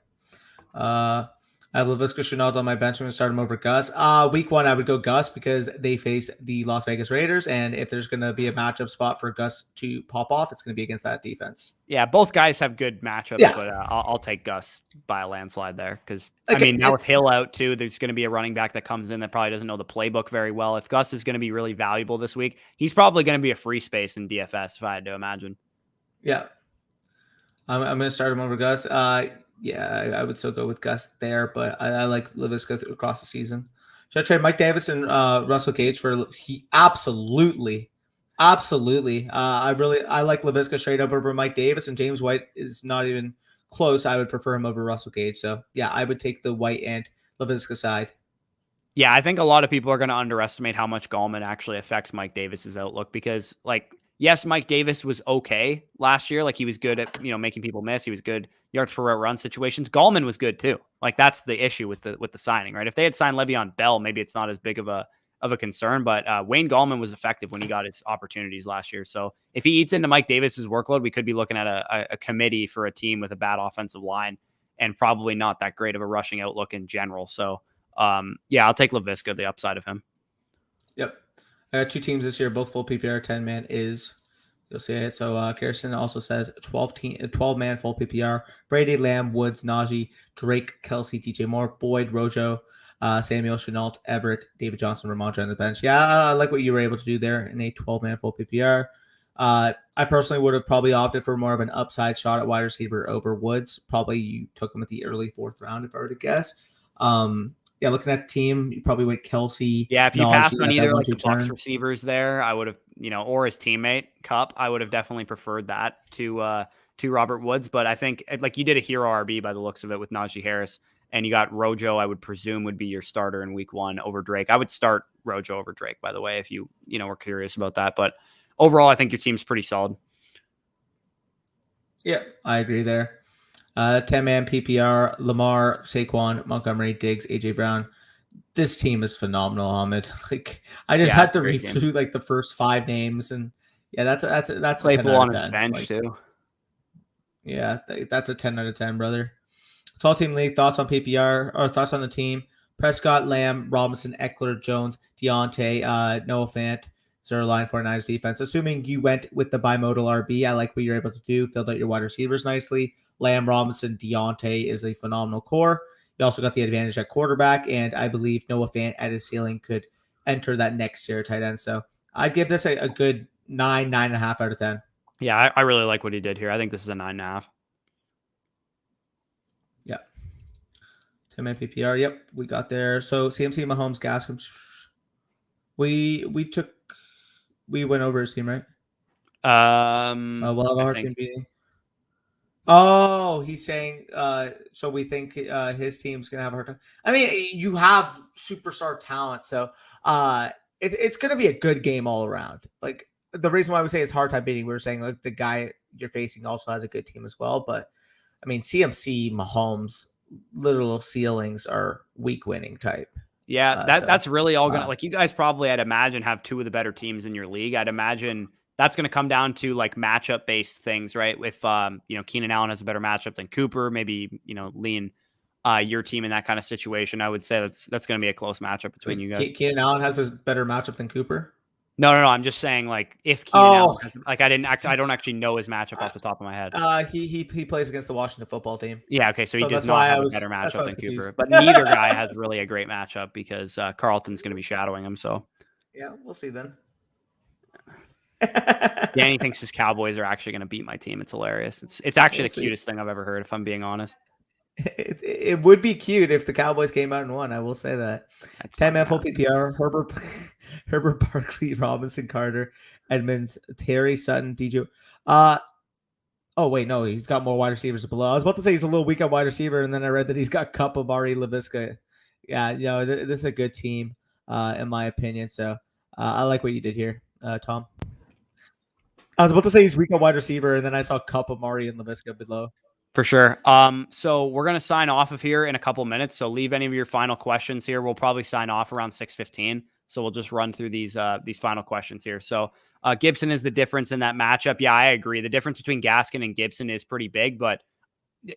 I have LaVisca Chenault on my bench. I'm going to start him over Gus. Week 1, I would go Gus because they face the Las Vegas Raiders. And if there's going to be a matchup spot for Gus to pop off, it's going to be against that defense. Yeah, both guys have good matchups, but I'll take Gus by a landslide there because, now with Hill out too, there's going to be a running back that comes in that probably doesn't know the playbook very well. If Gus is going to be really valuable this week, he's probably going to be a free space in DFS if I had to imagine. Yeah. I'm going to start him over Gus. Yeah, I would still go with Gus there, but I like LaVisca across the season. Should I trade Mike Davis and Russell Gage for? He absolutely. I like LaVisca straight up over Mike Davis, and James White is not even close. I would prefer him over Russell Gage. So yeah, I would take the White and LaVisca side. Yeah, I think a lot of people are going to underestimate how much Gallman actually affects Mike Davis's outlook because, yes, Mike Davis was okay last year. He was good at, making people miss. He was good yards per route run situations. Gallman was good too. That's the issue with the signing, right? If they had signed Le'Veon Bell, maybe it's not as big of a of a concern. But Wayne Gallman was effective when he got his opportunities last year. So if he eats into Mike Davis's workload, we could be looking at a committee for a team with a bad offensive line and probably not that great of a rushing outlook in general. So yeah, I'll take Laviska, the upside of him. Yep. I got 2 teams this year, both full PPR. 10-man is, you'll see it. So Kirsten also says 12-man full PPR. Brady, Lamb, Woods, Najee, Drake, Kelsey, DJ Moore, Boyd, Rojo, Samuel, Chenault, Everett, David Johnson, Ramondre on the bench. Yeah, I like what you were able to do there in a 12-man full PPR. I personally would have probably opted for more of an upside shot at wide receiver over Woods. Probably you took him at the early 4th round, if I were to guess. Yeah, looking at the team, you probably went Kelsey. Yeah, if you passed on either like the Bucs turn. receivers there, I would have, or his teammate Cup, I would have definitely preferred that to Robert Woods. But I think like you did a hero RB by the looks of it with Najee Harris, and you got Rojo. I would presume would be your starter in week 1 over Drake. I would start Rojo over Drake, by the way, if you were curious about that. But overall, I think your team's pretty solid. Yeah, I agree there. 10-man PPR, Lamar, Saquon, Montgomery, Diggs, AJ Brown. This team is phenomenal, Ahmed. Like I just had to read through like the first 5 names, and yeah, that's Claypool a 10 out on of 10. his bench too. Yeah, that's a 10 out of 10, brother. Tall team league, thoughts on PPR or thoughts on the team? Prescott, Lamb, Robinson, Eckler, Jones, Deontay, Noah Fant. Zero line 49ers defense. Assuming you went with the bimodal RB, I like what you're able to do. Filled out your wide receivers nicely. Lamb, Robinson, Deontay is a phenomenal core. You also got the advantage at quarterback, and I believe Noah Fant at his ceiling could enter that next year tight end. So I'd give this a good 9.5 out of 10. Yeah, I really like what he did here. I think this is a 9.5. Yeah. 10-man PPR. Yep, we got there. So CMC, Mahomes, Gaskin. We went over his team, right? We'll have a hard team beating. Oh, he's saying so we think his team's gonna have a hard time. I mean, you have superstar talent, so it's gonna be a good game all around. Like the reason why we say it's hard time beating, we were saying like the guy you're facing also has a good team as well. But I mean, CMC, Mahomes, literal ceilings are week winning type. Yeah, that's really all gonna like you guys probably I'd imagine have 2 of the better teams in your league. I'd imagine that's going to come down to like matchup based things, right? If, Keenan Allen has a better matchup than Cooper, maybe, lean your team in that kind of situation. I would say that's going to be a close matchup between you guys. Keenan Allen has a better matchup than Cooper? No. I'm just saying like if Keenan Allen, like I don't actually know his matchup off the top of my head. He plays against the Washington football team. Yeah. Okay. So he does not have a better matchup than Cooper, but neither guy has really a great matchup because Carlton's going to be shadowing him. So yeah, we'll see then. Danny thinks his Cowboys are actually going to beat my team. It's hilarious. It's actually the cutest thing I've ever heard, if I'm being honest. It would be cute if the Cowboys came out and won. I will say that. 10-man full PPR, Herbert, Barkley, Robinson, Carter, Edmonds, Terry, Sutton, DJ. Oh, wait, no, he's got more wide receivers below. I was about to say he's a little weak at wide receiver, and then I read that he's got Cup, Amari, Laviska. Yeah, this is a good team, in my opinion. So I like what you did here, Tom. I was about to say he's weak at wide receiver, and then I saw Cup, Amari, and Laviska below. For sure. So we're going to sign off of here in a couple minutes. So leave any of your final questions here. We'll probably sign off around 6:15. So we'll just run through these final questions here. So Gibson is the difference in that matchup. Yeah, I agree. The difference between Gaskin and Gibson is pretty big, but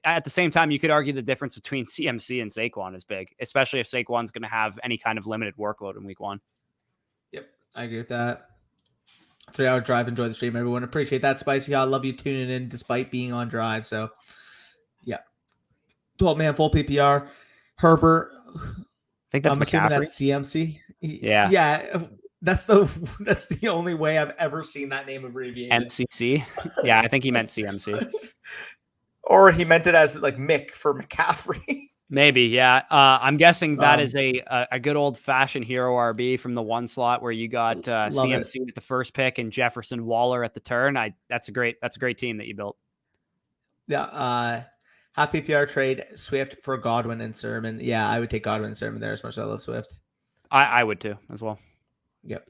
at the same time, you could argue the difference between CMC and Saquon is big, especially if Saquon's going to have any kind of limited workload in week 1. Yep, I agree with that. 3-hour drive. Enjoy the stream, everyone. Appreciate that, Spicy. I love you tuning in despite being on drive. So, yeah. 12-man full PPR. Herbert. I think that's McCaffrey. That's CMC. Yeah. Yeah. That's the only way I've ever seen that name abbreviated. MCC. Yeah, I think he meant CMC. Or he meant it as like Mick for McCaffrey. Maybe, yeah. I'm guessing that is a good old fashioned hero RB from the 1 slot where you got CMC with the first pick and Jefferson Waller at the turn. That's a great team that you built. Yeah. Half PPR trade Swift for Godwin and Sermon. Yeah, I would take Godwin and Sermon there as much as I love Swift. I would too as well. Yep.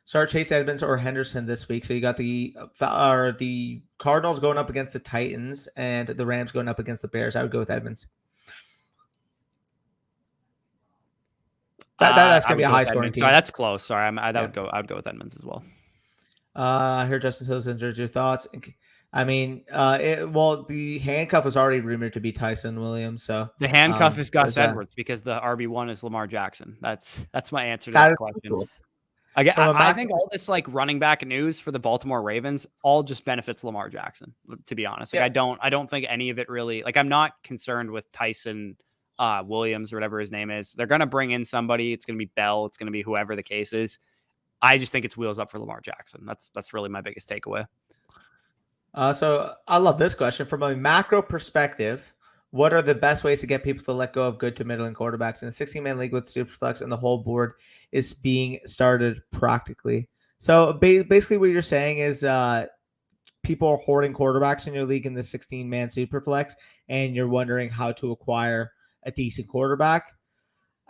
Start Chase Edmonds or Henderson this week. So you got the Cardinals going up against the Titans and the Rams going up against the Bears. I would go with Edmonds. That's I going to be would a go with high scoring Edmonds. team. Sorry, that's close. Sorry, I Yeah. would go with Edmonds as well. I heard Justin Hills injured. Your thoughts? I mean, the handcuff was already rumored to be Tyson Williams. So The handcuff is Gus there's that. Edwards because the RB1 is Lamar Jackson. That's my answer to That that is question. cool. I think all this like running back news for the Baltimore Ravens all just benefits Lamar Jackson, to be honest. Like I don't think any of it really, like, I'm not concerned with Tyson Williams or whatever his name is. They're going to bring in somebody. It's going to be Bell. It's going to be whoever the case is. I just think it's wheels up for Lamar Jackson. That's really my biggest takeaway. So I love this question. From a macro perspective, what are the best ways to get people to let go of good to middling quarterbacks in a 16-man league with Superflex and the whole board is being started practically? So basically what you're saying is people are hoarding quarterbacks in your league in the 16-man Superflex, and you're wondering how to acquire a decent quarterback.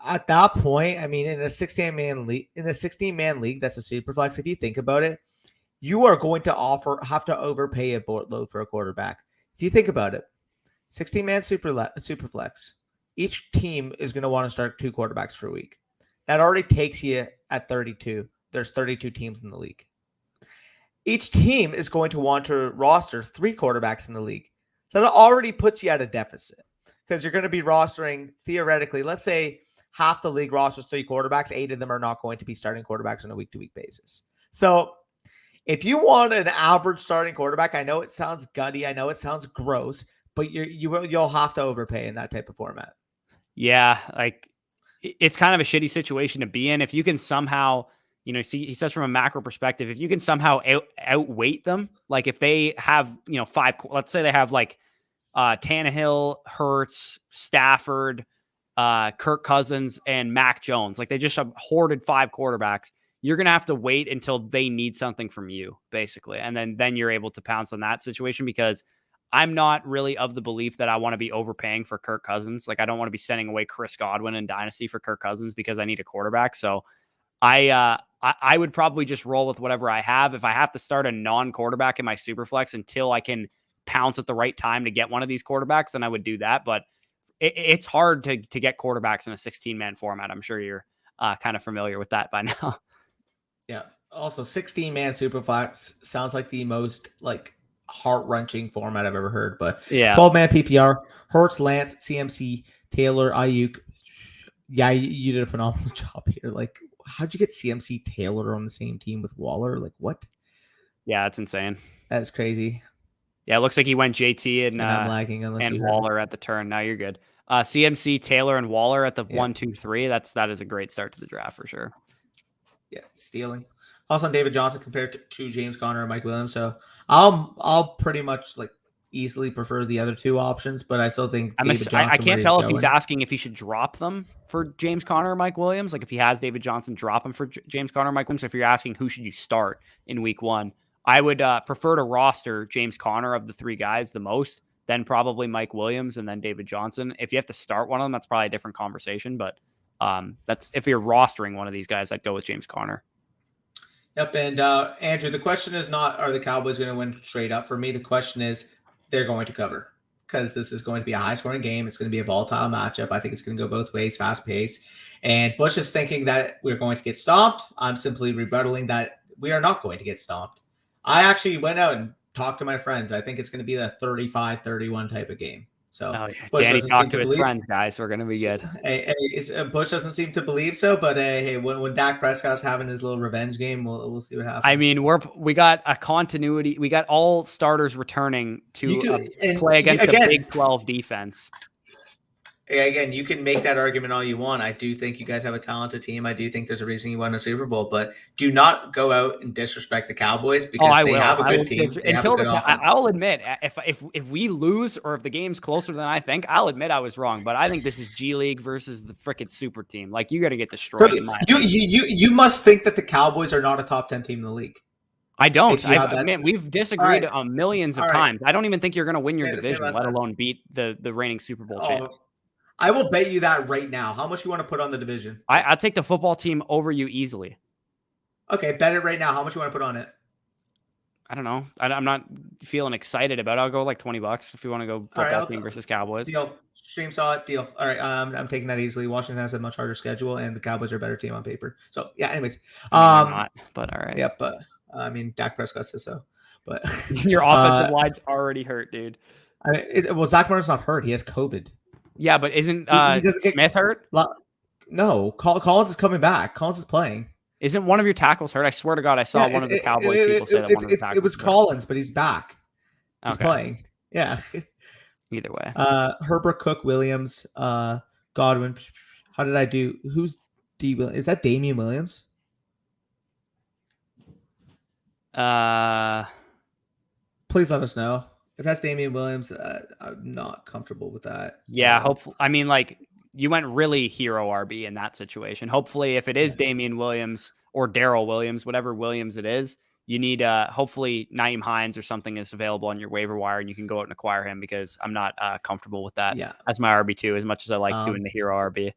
At that point, I mean, in a 16-man league, that's a Superflex. If you think about it, you are going to have to overpay a boatload for a quarterback. If you think about it, 16-man Superflex, each team is going to want to start 2 quarterbacks per week. That already takes you at 32. There's 32 teams in the league. Each team is going to want to roster 3 quarterbacks in the league. So that already puts you at a deficit because you're going to be rostering, theoretically, let's say half the league rosters 3 quarterbacks, 8 of them are not going to be starting quarterbacks on a week-to-week basis. So if you want an average starting quarterback, I know it sounds gutty, I know it sounds gross, but you'll have to overpay in that type of format. Yeah, like it's kind of a shitty situation to be in. If you can somehow, he says from a macro perspective, if you can somehow outweight them, like if they have, 5, let's say they have like Tannehill, Hurts, Stafford, Kirk Cousins, and Mac Jones, like they just have hoarded 5 quarterbacks. You're going to have to wait until they need something from you, basically. And then you're able to pounce on that situation, because I'm not really of the belief that I want to be overpaying for Kirk Cousins. Like, I don't want to be sending away Chris Godwin in Dynasty for Kirk Cousins because I need a quarterback. So I would probably just roll with whatever I have. If I have to start a non-quarterback in my Superflex until I can pounce at the right time to get one of these quarterbacks, then I would do that. But it's hard to get quarterbacks in a 16-man format. I'm sure you're kind of familiar with that by now. Yeah. Also, 16-man Superflex sounds like the most heart-wrenching format I've ever heard. But yeah, 12-man PPR, Hurts, Lance, CMC, Taylor, Ayuke. Yeah, you did a phenomenal job here. Like, how'd you get CMC Taylor on the same team with Waller? Like, what? Yeah, that's insane. That's crazy. Yeah, it looks like he went JT and I'm lagging and Waller at the turn. Now you're good. CMC, Taylor, and Waller at the 1, 2, 3. That is a great start to the draft for sure. Yeah, stealing. Also on David Johnson compared to James Conner and Mike Williams. So I'll pretty much easily prefer the other 2 options, but I still think David Johnson. I can't tell if he's asking if he should drop them for James Conner or Mike Williams. Like if he has David Johnson, drop him for James Conner or Mike Williams. If you're asking who should you start in week 1, I would prefer to roster James Conner of the 3 guys the most, then probably Mike Williams, and then David Johnson. If you have to start one of them, that's probably a different conversation. But that's if you're rostering one of these guys, I'd go with James Conner. Yep. And Andrew, the question is not, are the Cowboys going to win straight up? For me, the question is, they're going to cover, because this is going to be a high-scoring game. It's going to be a volatile matchup. I think it's going to go both ways, fast-paced. And Bush is thinking that we're going to get stomped. I'm simply rebuttaling that we are not going to get stomped. I actually went out and talked to my friends. I think it's going to be a 35-31 type of game. So Bush Danny talked to his friends, guys. So we're going to be good. Bush doesn't seem to believe so, but hey, when Dak Prescott's having his little revenge game, we'll see what happens. I mean, we got a continuity. We got all starters returning to play against a Big 12 defense. Again, you can make that argument all you want. I do think you guys have a talented team. I do think there's a reason you won a Super Bowl, but do not go out and disrespect the Cowboys, because they have a good team. I'll admit, if we lose or if the game's closer than I think, I'll admit I was wrong. But I think this is G League versus the frickin' super team. Like, you got to get destroyed. So you must think that the Cowboys are not a top 10 team in the league. I don't. Man, we've disagreed millions of times. I don't even think you're going to win your division, let alone beat the reigning Super Bowl champs. I will bet you that right now. How much you want to put on the division? I'll take the football team over you easily. Okay, bet it right now. How much you want to put on it? I don't know. I'm not feeling excited about it. I'll go like $20 if you want to go football team versus Cowboys. Deal. Stream saw it. Deal. All right. I'm taking that easily. Washington has a much harder schedule, and the Cowboys are a better team on paper. So yeah. Anyways, I mean, they're not, but all right. Yeah, but I mean, Dak Prescott says so. But your offensive line's already hurt, dude. Well, Zach Martin's not hurt. He has COVID. Yeah, but isn't Smith hurt? No, Collins is coming back. Collins is playing. Isn't one of your tackles hurt? I swear to God, I saw one of the Cowboys people say that one of the tackles. It was Collins, but he's back. He's playing. Yeah. Either way. Herbert, Cook, Williams, Godwin. How did I do? Who's D? Is that Damian Williams? Please let us know. If that's Damian Williams, I'm not comfortable with that. Yeah, hopefully. I mean, like, you went really hero RB in that situation. Hopefully, if it is Damian Williams or Darrell Williams, whatever Williams it is, you need hopefully Naeem Hines or something is available on your waiver wire and you can go out and acquire him, because I'm not comfortable with that as my RB2, as much as I like doing the hero RB.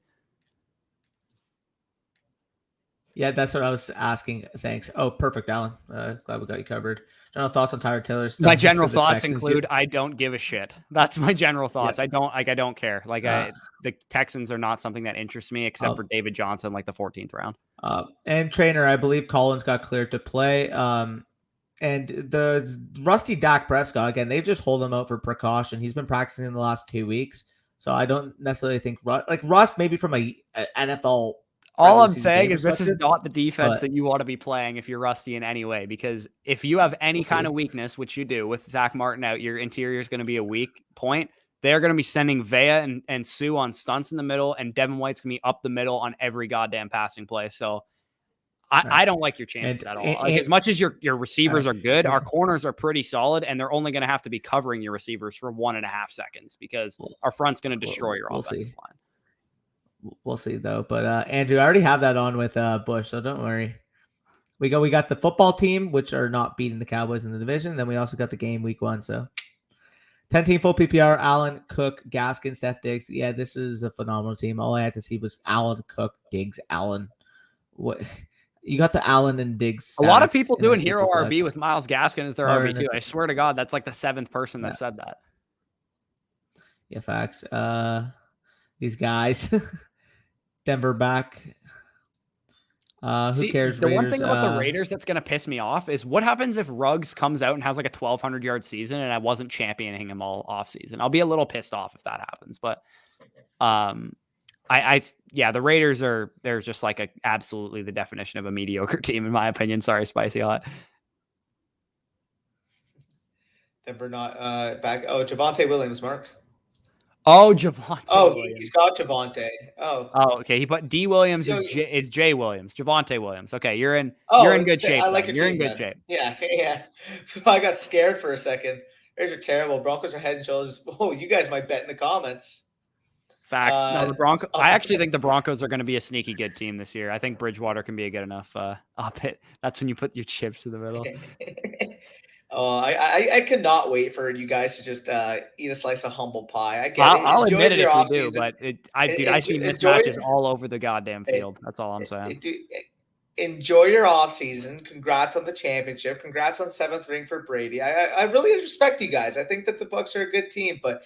Yeah, that's what I was asking. Thanks. Oh, perfect, Alan. Glad we got you covered. General thoughts on Tyrod Taylor's. My general thoughts include I don't give a shit. That's my general thoughts. Yeah. I don't care. Like the Texans are not something that interests me except for David Johnson, like the 14th round. And trainer, I believe Collins got cleared to play. And the rusty Dak Prescott, again, they've just hold him out for precaution. He's been practicing in the last 2 weeks, so I don't necessarily think Russ maybe from a NFL. All I'm saying is this is not the defense that you want to be playing if you're rusty in any way, because if you have any kind of weakness, which you do with Zach Martin out, your interior is going to be a weak point. They're going to be sending Vea and Sue on stunts in the middle, and Devin White's going to be up the middle on every goddamn passing play. So I don't like your chances at all. As much as your receivers are good, our corners are pretty solid, and they're only going to have to be covering your receivers for 1.5 seconds because our front's going to destroy your offensive line. We'll see though. But Andrew, I already have that on with Bush, so don't worry. We got the football team, which are not beating the Cowboys in the division. Then we also got the game week 1. So 10-team full PPR, Allen, Cook, Gaskin, Steph Diggs. Yeah, this is a phenomenal team. All I had to see was Allen, Cook, Diggs, Allen. What you got the Allen and Diggs. A lot of people doing hero RB with Myles Gaskin as their RB too. I swear to God, that's like the 7th person that said that. Yeah, facts. These guys. Denver back. Who cares? The one thing about the Raiders that's going to piss me off is what happens if Ruggs comes out and has like a 1,200-yard season and I wasn't championing him all offseason. I'll be a little pissed off if that happens. But the Raiders they're just like absolutely the definition of a mediocre team in my opinion. Sorry, Spicy Hot. Denver not back. Oh, Javonte Williams, Mark. Oh, Javonte. Oh, he's got Javonte. Oh, okay. He put D Williams is J Williams. Javonte Williams. Okay, you're in good shape. You're in good shape. Yeah. I got scared for a second. Raiders are terrible. Broncos are head and shoulders. Oh, you guys might bet in the comments. Facts. No, the Broncos. I actually think the Broncos are going to be a sneaky good team this year. I think Bridgewater can be a good enough up hit. That's when you put your chips in the middle. I cannot wait for you guys to just eat a slice of humble pie. I get I'll admit it if we do, but I see mismatches all over the goddamn field. That's all I'm saying. Enjoy your off season. Congrats on the championship. Congrats on 7th ring for Brady. I really respect you guys. I think that the Bucs are a good team, but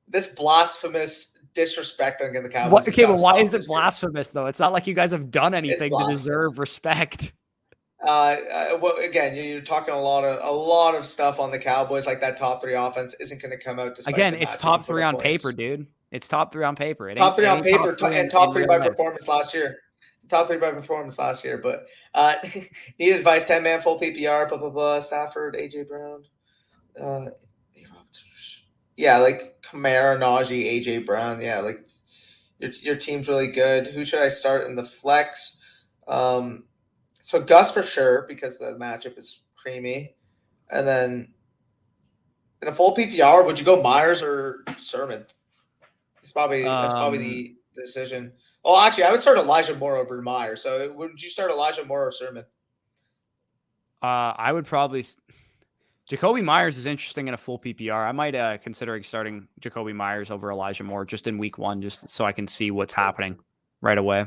this blasphemous disrespect against the Cowboys. Okay, but why is it blasphemous though? It's not like you guys have done anything to deserve respect. Well, again, you're talking a lot of stuff on the Cowboys, like that top 3 offense isn't going to come out. Again, it's top 3 on paper, dude. It's top 3 on paper. Top 3 on paper and top 3 by performance last year. Top 3 by performance last year. But need advice: 10-man full PPR. Blah blah blah. Stafford, AJ Brown. Yeah, like Kamara, Najee, AJ Brown. Yeah, like your team's really good. Who should I start in the flex? So Gus for sure, because the matchup is creamy. And then in a full PPR, would you go Myers or Sermon? That's probably the decision. Oh, actually, I would start Elijah Moore over Myers. So would you start Elijah Moore or Sermon? I would probably Jacoby Myers is interesting in a full PPR. I might consider starting Jacoby Myers over Elijah Moore just in week 1, just so I can see what's happening right away.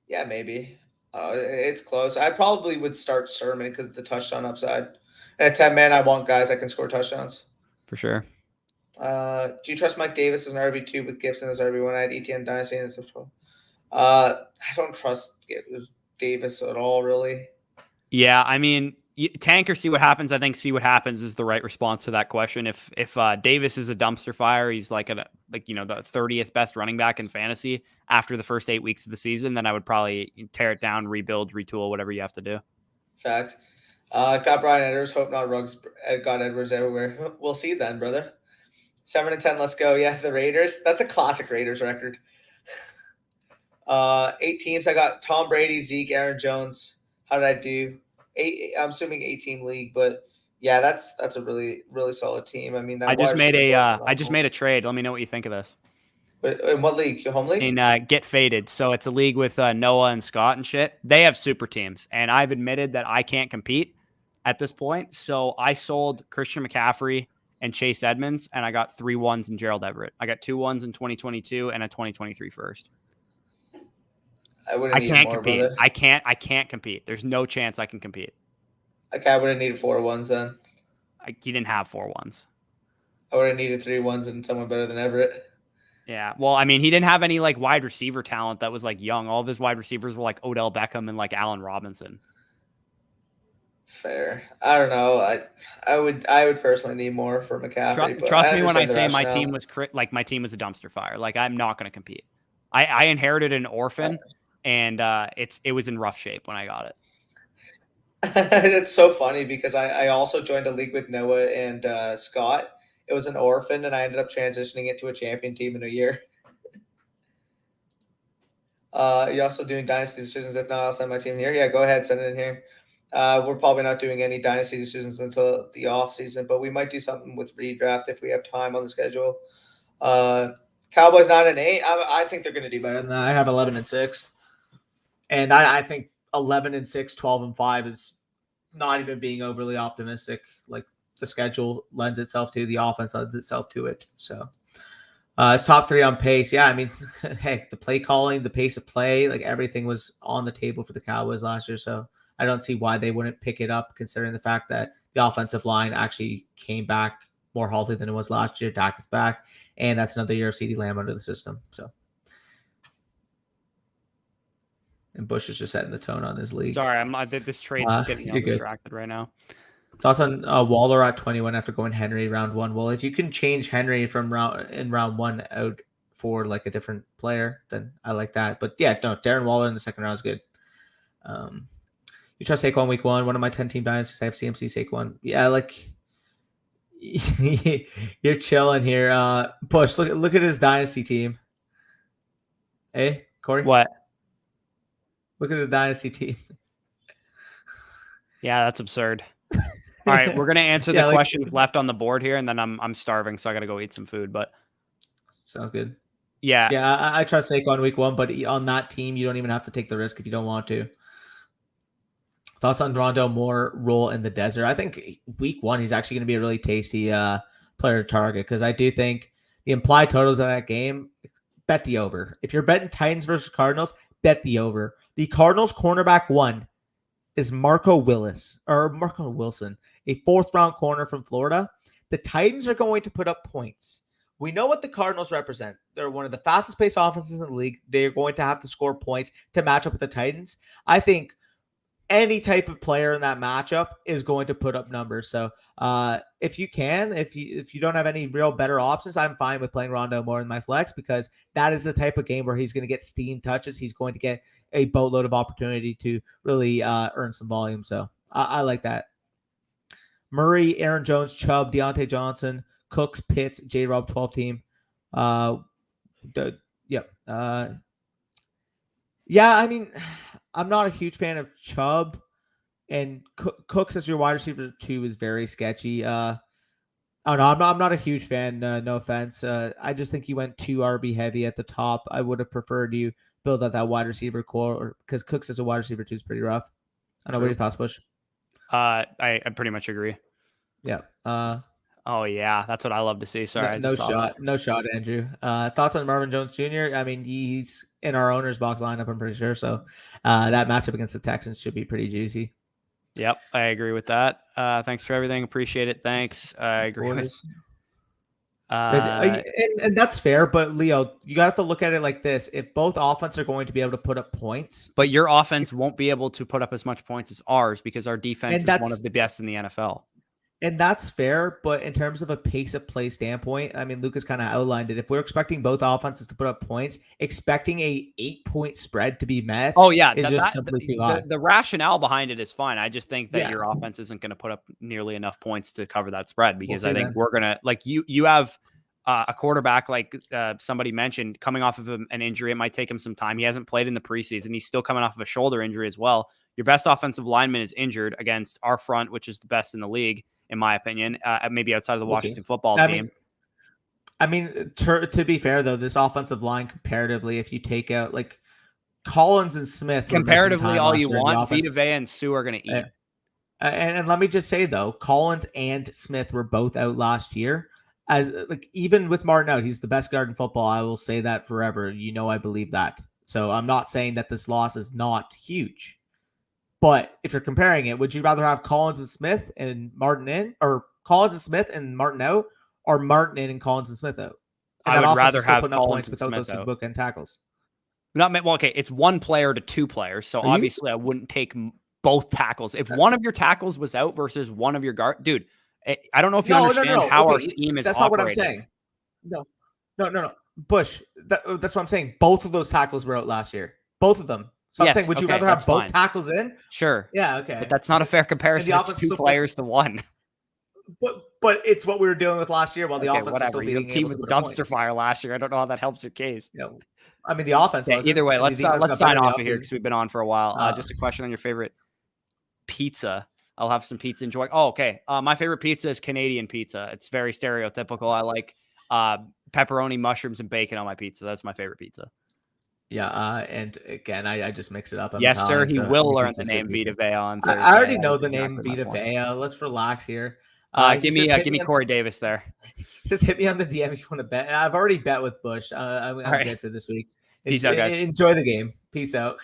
Maybe. It's close. I probably would start Sermon because of the touchdown upside. And at 10 man, I want guys that can score touchdowns. For sure. Do you trust Mike Davis as an RB2 with Gibson as RB1? I had ETN Dynasty and stuff. I don't trust Davis at all, really. Yeah, I mean, tank or see what happens. I think see what happens is the right response to that question. If Davis is a dumpster fire, he's like the 30th best running back in fantasy after the first 8 weeks of the season, then I would probably tear it down, rebuild, retool, whatever you have to do. Fact. Got Brian Edwards. Hope not Ruggs. Got Edwards everywhere. We'll see then, brother. 7-10. Let's go. Yeah, the Raiders. That's a classic Raiders record. 8 teams. I got Tom Brady, Zeke, Aaron Jones. How did I do? I'm assuming 8-team league, but yeah, that's a really, really solid team. I mean, I just made a trade. Let me know what you think of this. In what league? Your home league? In Get Faded. So it's a league with Noah and Scott and shit. They have super teams, and I've admitted that I can't compete at this point. So I sold Christian McCaffrey and Chase Edmonds, and I got 3 1s in Gerald Everett. I got 2 1s in 2022 and a 2023 first. I can't compete. Brother. I can't compete. There's no chance I can compete. Okay, I would have needed 4 1s then. He didn't have 4 1s. I would have needed 3 1s and someone better than Everett. Yeah, well, I mean, he didn't have any like wide receiver talent that was like young. All of his wide receivers were like Odell Beckham and like Allen Robinson. Fair. I don't know. I would personally need more for McCaffrey. Trust me when I say my team was my team was a dumpster fire. Like I'm not going to compete. I inherited an orphan, and it was in rough shape when I got it. It's so funny because I also joined a league with Noah and Scott. It was an orphan, and I ended up transitioning it to a champion team in a year. You're also doing dynasty decisions. If not, I'll send my team here. Yeah, go ahead, send it in here. We're probably not doing any dynasty decisions until the offseason, but we might do something with redraft if we have time on the schedule. Cowboys 9-8. I think they're going to do better than that. I have 11-6, and I think 11-6, 12-5 is not even being overly optimistic. Like the schedule lends itself to, the offense lends itself to it. So it's top 3 on pace. Yeah, I mean, hey, the play calling, the pace of play, like everything was on the table for the Cowboys last year. So I don't see why they wouldn't pick it up, considering the fact that the offensive line actually came back more healthy than it was last year. Dak is back, and that's another year of CeeDee Lamb under the system. So, and Bush is just setting the tone on his league. Sorry, this trade's getting me distracted right now. Thoughts on Waller at 21 after going Henry round 1? Well, if you can change Henry from round 1 out for like a different player, then I like that. But yeah, no, Darren Waller in the second round is good. You trust Saquon week 1? One of my 10-team dynasties, I have CMC Saquon. Yeah, like you're chilling here. Bush, look at his dynasty team. Hey, Corey. What? Look at the dynasty team. Yeah, that's absurd. All right, we're gonna answer the questions left on the board here, and then I'm starving, so I gotta go eat some food. But sounds good. Yeah, I trust Saquon week 1, but on that team, you don't even have to take the risk if you don't want to. Thoughts on Rondale Moore role in the desert? I think week 1 he's actually going to be a really tasty player to target, because I do think the implied totals of that game, bet the over. If you're betting Titans versus Cardinals, bet the over. The Cardinals cornerback 1 is Marco Wilson, a 4th-round corner from Florida. The Titans are going to put up points. We know what the Cardinals represent. They're one of the fastest-paced offenses in the league. They're going to have to score points to match up with the Titans. I think any type of player in that matchup is going to put up numbers. So if you don't have any real better options, I'm fine with playing Rondo more in my flex, because that is the type of game where he's going to get steam touches. He's going to get a boatload of opportunity to really earn some volume. So I like that. Murray, Aaron Jones, Chubb, Deontay Johnson, Cooks, Pitts, J-Rob 12 team. Yeah, I mean, I'm not a huge fan of Chubb, and Cooks as your wide receiver 2 is very sketchy. I don't know. I'm not a huge fan. No offense. I just think you went too RB heavy at the top. I would have preferred you build out that wide receiver core, because Cooks as a wide receiver 2 is pretty rough. I don't know. What are your thoughts, Bush? I pretty much agree. Yeah. Oh yeah, that's what I love to see. Sorry, no shot, Andrew. Thoughts on Marvin Jones Jr.? I mean, he's in our owner's box lineup, I'm pretty sure. So that matchup against the Texans should be pretty juicy. Yep, I agree with that. Thanks for everything. Appreciate it. Thanks. I agree with. And that's fair, but Leo, you got to look at it like this: if both offenses are going to be able to put up points, but your offense won't be able to put up as much points as ours because our defense is one of the best in the NFL. And that's fair, but in terms of a pace of play standpoint, I mean, Lucas kind of outlined it. If we're expecting both offenses to put up points, expecting a 8-point spread to be met, is just simply too high. The rationale behind it is fine. I just think that your offense isn't going to put up nearly enough points to cover that spread because I think we're gonna you have a quarterback like somebody mentioned coming off of an injury. It might take him some time. He hasn't played in the preseason. He's still coming off of a shoulder injury as well. Your best offensive lineman is injured against our front, which is the best in the league, in my opinion, maybe outside of the Washington football team. I mean, to be fair, though, this offensive line comparatively, if you take out like Collins and Smith, comparatively all you want, Vita Vea and Sue are going to eat. And let me just say, though, Collins and Smith were both out last year. As like even with Martin out, he's the best guard in football. I will say that forever. I believe that. So I'm not saying that this loss is not huge. But if you're comparing it, would you rather have Collins and Smith and Martin in, or Collins and Smith and Martin out, or Martin in and Collins and Smith out? And I would rather have Collins and Smith those two bookend tackles. Okay, it's one player to two players, so obviously I wouldn't take both tackles. If one of your tackles was out versus one of your guard, dude, I don't know if you understand how our scheme is. That's not what I'm saying. No. Bush, that's what I'm saying. Both of those tackles were out last year. Both of them. So I'm saying, would you rather have both tackles in? Sure. Yeah, okay. But that's not a fair comparison. It's two players to one. But it's what we were dealing with last year while the offense was still being able to team with the dumpster fire last year. I don't know how that helps your case. I mean, the offense. Either way, let's sign off of here because we've been on for a while. Just a question on your favorite pizza. I'll have some pizza. Enjoy. Oh, okay. My favorite pizza is Canadian pizza. It's very stereotypical. I like pepperoni, mushrooms, and bacon on my pizza. That's my favorite pizza. Yeah, and again, I just mix it up. Yes, sir. He will learn the name Vita Vea on Thursday. I already know the name Vita Vea. Let's relax here. Give me Corey Davis there. Just hit me on the DM if you want to bet. I've already bet with Bush. I'm good for this week. Peace out, guys. Enjoy the game. Peace out.